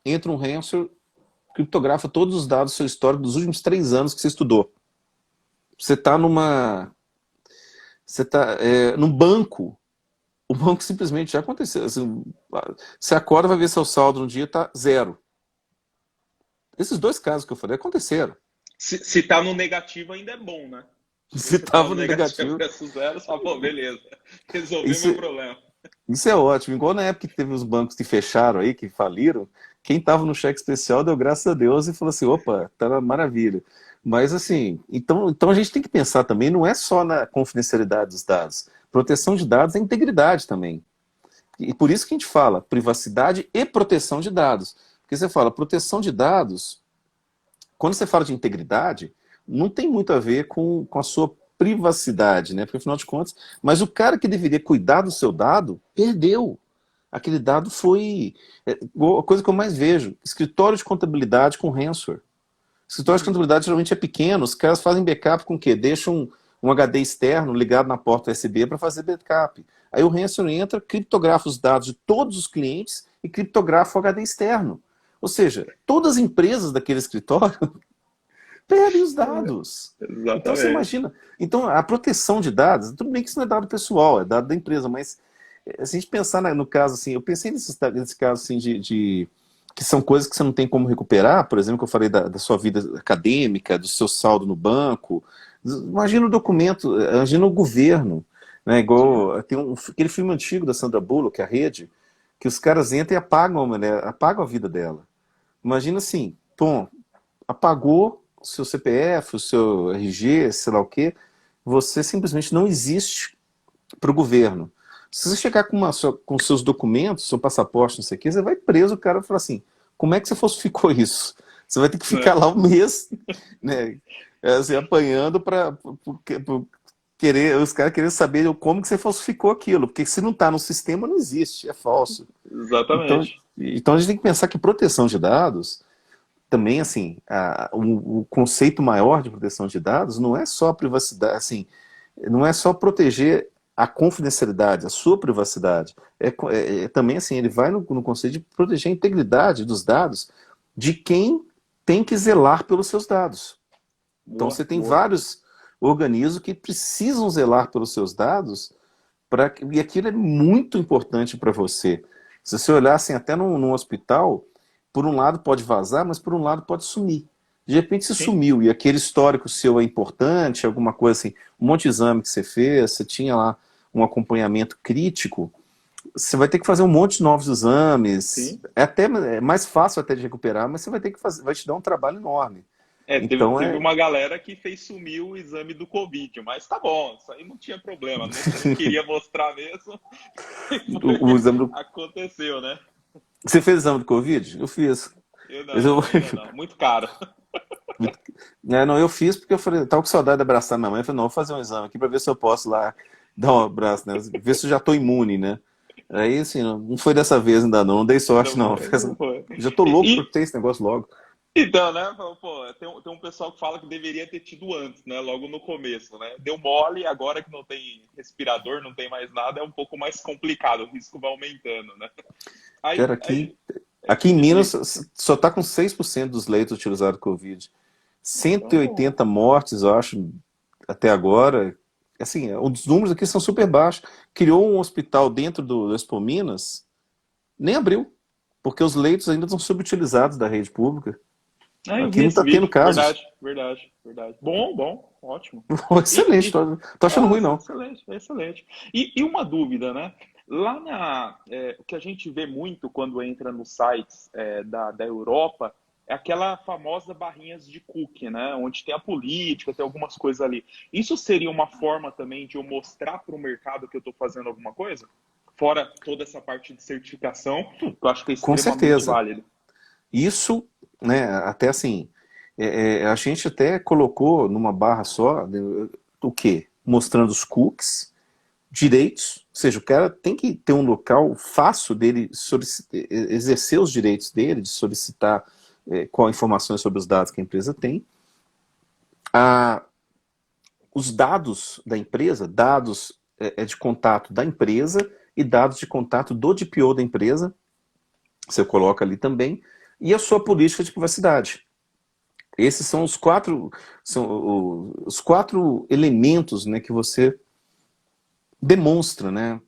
entra um ransom, criptografa todos os dados do seu histórico dos últimos 3 anos que você estudou. Você está num banco, o banco simplesmente já aconteceu. Assim, você acorda, vai ver seu saldo no dia, está zero. Esses dois casos que eu falei aconteceram. Se tá no negativo ainda é bom, né? Se Se você tá estava no no negativo negativo, versus zero, só, pô, beleza. Resolvi isso, meu problema. isso é ótimo. Igual na época que teve os bancos que fecharam aí, que faliram, quem estava no cheque especial deu graças a Deus e falou assim, opa, tá maravilha. Mas assim, então a gente tem que pensar também, não é só na confidencialidade dos dados. Proteção de dados é integridade também. E por isso que a gente fala privacidade e proteção de dados. Porque você fala proteção de dados, quando você fala de integridade, não tem muito a ver com a sua privacidade, né? Porque afinal de contas, mas o cara que deveria cuidar do seu dado, perdeu. Aquele dado foi a coisa que eu mais vejo, escritório de contabilidade com ransomware. Escritório de Uhum. contabilidade geralmente é pequeno, os caras fazem backup com o quê? Deixam um HD externo ligado na porta USB para fazer backup. Aí o ransomware entra, criptografa os dados de todos os clientes e criptografa o HD externo. Ou seja, todas as empresas daquele escritório perdem os dados. Então você Exatamente. imagina. Então a proteção de dados, tudo bem que isso não é dado pessoal, é dado da empresa, mas se a gente pensar no caso assim, eu pensei nesse caso assim que são coisas que você não tem como recuperar, por exemplo, que eu falei da sua vida acadêmica, do seu saldo no banco. Imagina o documento, imagina o governo, né? Sim. Igual tem aquele filme antigo da Sandra Bullock, A Rede, que os caras entram e apagam a mulher, apagam a vida dela. Imagina assim, pô, apagou o seu CPF, o seu RG, sei lá o quê, você simplesmente não existe para o governo. Se você chegar com seus documentos, seu passaporte, não sei o quê, você vai preso, o cara vai falar assim, como é que você falsificou isso? Você vai ter que ficar É, lá um mês, né, assim, apanhando para querer, os caras querendo saber como que você falsificou aquilo, porque se não está no sistema, não existe, é falso. Então, exatamente. então a gente tem que pensar que proteção de dados também, assim, o conceito maior de proteção de dados não é só a privacidade, assim, não é só proteger a confidencialidade, a sua privacidade. Também, assim, ele vai no conceito de proteger a integridade dos dados de quem tem que zelar pelos seus dados. Então, Boa, você tem boa. vários organismos que precisam zelar pelos seus dados, e aquilo é muito importante para você. Se você olhar assim, até num hospital, por um lado pode vazar, mas por um lado pode sumir. De repente você Sim. sumiu e aquele histórico seu é importante, alguma coisa assim, um monte de exame que você fez, você tinha lá um acompanhamento crítico, você vai ter que fazer um monte de novos exames. Sim. É mais fácil até de recuperar, mas você vai ter que fazer, vai te dar um trabalho enorme. É, Então teve uma galera que fez sumir o exame do Covid, mas tá bom, isso aí não tinha problema, não queria mostrar mesmo, o exame do... aconteceu, né? Você fez exame do Covid? Eu fiz. Eu Mas eu... não, ainda não, muito caro. Não, eu fiz porque eu falei, tava com saudade de abraçar minha mãe. Eu falei, não, vou fazer um exame aqui pra ver se eu posso lá dar um abraço, né? Ver se eu já tô imune, né? Aí, assim, não foi dessa vez ainda não, não dei sorte Não não. foi, não foi. Já tô louco por ter esse negócio logo. Então, né, pô, tem um pessoal que fala que deveria ter tido antes, né, logo no começo, né? Deu mole, agora que não tem respirador, não tem mais nada, é um pouco mais complicado, o risco vai aumentando, né? Cara, Aí aqui te em Minas explico. só tá com 6% dos leitos utilizados Covid. Então, pô, 180 mortes, eu acho, até agora. Assim, os números aqui são super baixos. Criou um hospital dentro do Expo Minas, nem abriu, porque os leitos ainda estão subutilizados da rede pública. Ah, eu Aqui vi não esse está tendo vídeo. casos. Verdade, verdade, verdade. Bom, bom, ótimo. Excelente, tô achando ruim Nossa, não. excelente, excelente. E uma dúvida, né? Lá o que a gente vê muito quando entra nos sites da Europa é aquela famosa barrinhas de cookie, né? Onde tem a política, tem algumas coisas ali. Isso seria uma forma também de eu mostrar para o mercado que eu estou fazendo alguma coisa? Fora toda essa parte de certificação, que eu acho que é Com extremamente certeza. válido. Isso, né, até assim, a gente até colocou numa barra só o quê? Mostrando os cookies, direitos, ou seja, o cara tem que ter um local fácil dele exercer os direitos dele, de solicitar qual informações sobre os dados que a empresa tem. Os dados da empresa, dados de contato da empresa e dados de contato do DPO da empresa, você coloca ali também, e a sua política de privacidade. Esses são os quatro elementos, né, que você demonstra, né?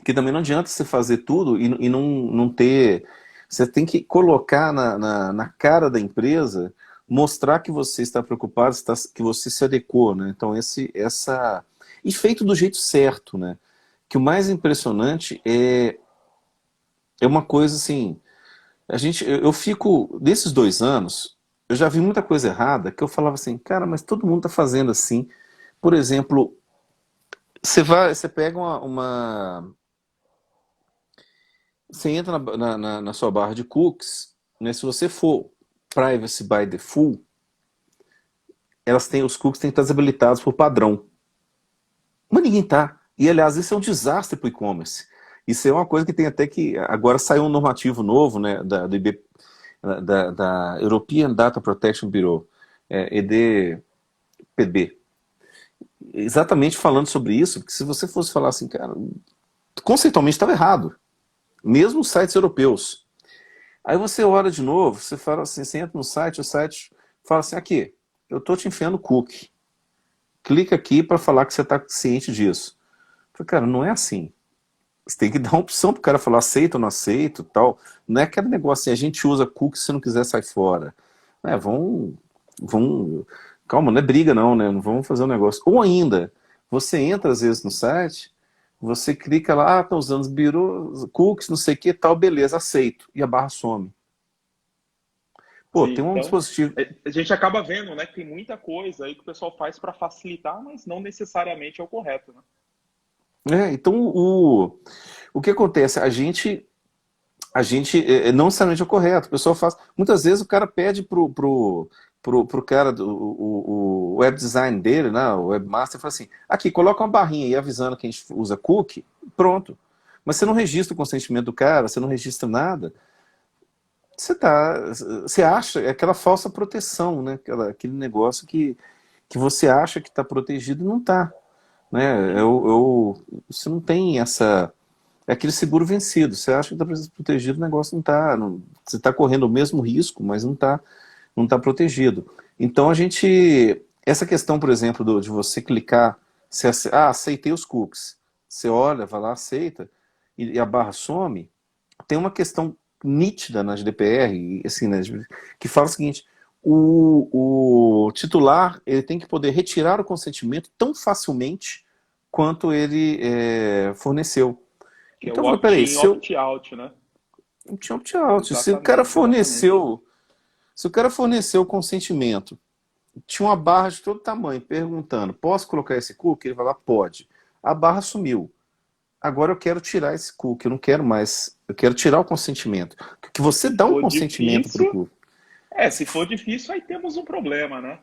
Que também não adianta você fazer tudo e não ter. Você tem que colocar na cara da empresa, mostrar que você está preocupado, que você se adequou, né? Então, essa. E feito do jeito certo, né? Que o mais impressionante é uma coisa assim. Eu fico, desses 2 anos, eu já vi muita coisa errada que eu falava assim, cara, mas todo mundo está fazendo assim. Por exemplo, você pega você entra na sua barra de cookies, né, se você for privacy by default, os cookies têm que estar desabilitados por padrão. Mas ninguém tá. E aliás, isso é um desastre para o e-commerce. Isso é uma coisa que tem até que. Agora saiu um normativo novo, né, da European Data Protection Bureau, EDPB, exatamente falando sobre isso, porque se você fosse falar assim, cara, conceitualmente estava errado, mesmo os sites europeus. Aí você olha de novo, você fala assim, você entra no site, o site fala assim, aqui, eu estou te enfiando cookie. Clica aqui para falar que você está ciente disso. Eu falei, cara, não é assim. Você tem que dar uma opção para o cara falar aceito ou não aceito, tal. Não é aquele negócio assim, a gente usa cookie, se não quiser sai fora. Vão, calma, não é briga não, né? Não vamos fazer um negócio. Ou ainda, você entra às vezes no site, você clica lá, tá usando os cookies, não sei o que, tal, beleza, aceito. E a barra some. Pô, Sim, tem um então dispositivo. a gente acaba vendo, né, que tem muita coisa aí que o pessoal faz para facilitar, mas não necessariamente é o correto, né? Então, o que acontece? A gente não necessariamente é o correto. O pessoal faz. Muitas vezes o cara pede pro cara, o web design dele, né, o webmaster, fala assim: aqui, coloca uma barrinha aí avisando que a gente usa cookie, pronto. Mas você não registra o consentimento do cara, você não registra nada. Você acha, é aquela falsa proteção, né? Aquele negócio que você acha que está protegido e não está. Né? Você não tem essa. É aquele seguro vencido. Você acha que está protegido, o negócio não está. Você está correndo o mesmo risco, mas não tá protegido. Então a gente. Essa questão, por exemplo, de você clicar, aceitei os cookies. Você olha, vai lá, aceita, e a barra some. Tem uma questão nítida na GDPR, assim, né, que fala o seguinte: o titular ele tem que poder retirar o consentimento tão facilmente quanto ele forneceu. Que é Então o eu falei, peraí, opt-in, se eu opt-out, né? não tinha opt-out, Exatamente, exatamente. se o cara forneceu o consentimento, tinha uma barra de todo tamanho perguntando, posso colocar esse cookie? Ele vai lá, pode. A barra sumiu. Agora eu quero tirar esse cookie, eu não quero mais, eu quero tirar o consentimento. Que você Se dá um for consentimento para o difícil, cookie. se for difícil, aí temos um problema, né?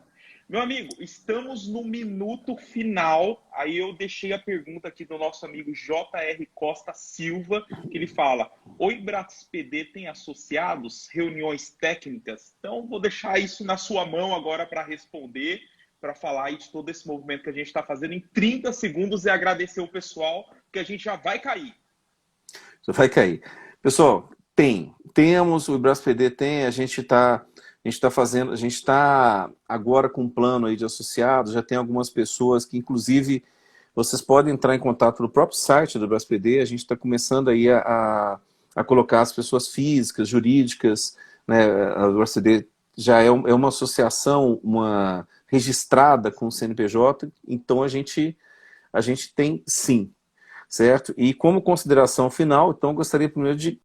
Meu amigo, estamos no minuto final. Aí eu deixei a pergunta aqui do nosso amigo J.R. Costa Silva, que ele fala: Oi, PD tem associados, reuniões técnicas? Então, vou deixar isso na sua mão agora para responder, para falar aí de todo esse movimento que a gente está fazendo em 30 segundos e agradecer o pessoal, que a gente já vai cair. Você vai cair. Pessoal, temos, o PD tem, a gente está fazendo, a gente está agora com um plano aí de associados, já tem algumas pessoas que, inclusive, vocês podem entrar em contato no próprio site do PD, a gente está começando aí a colocar as pessoas físicas, jurídicas, né, o BRASPD já é uma associação, uma registrada com o CNPJ, então a gente tem sim, certo? E como consideração final, então eu gostaria primeiro de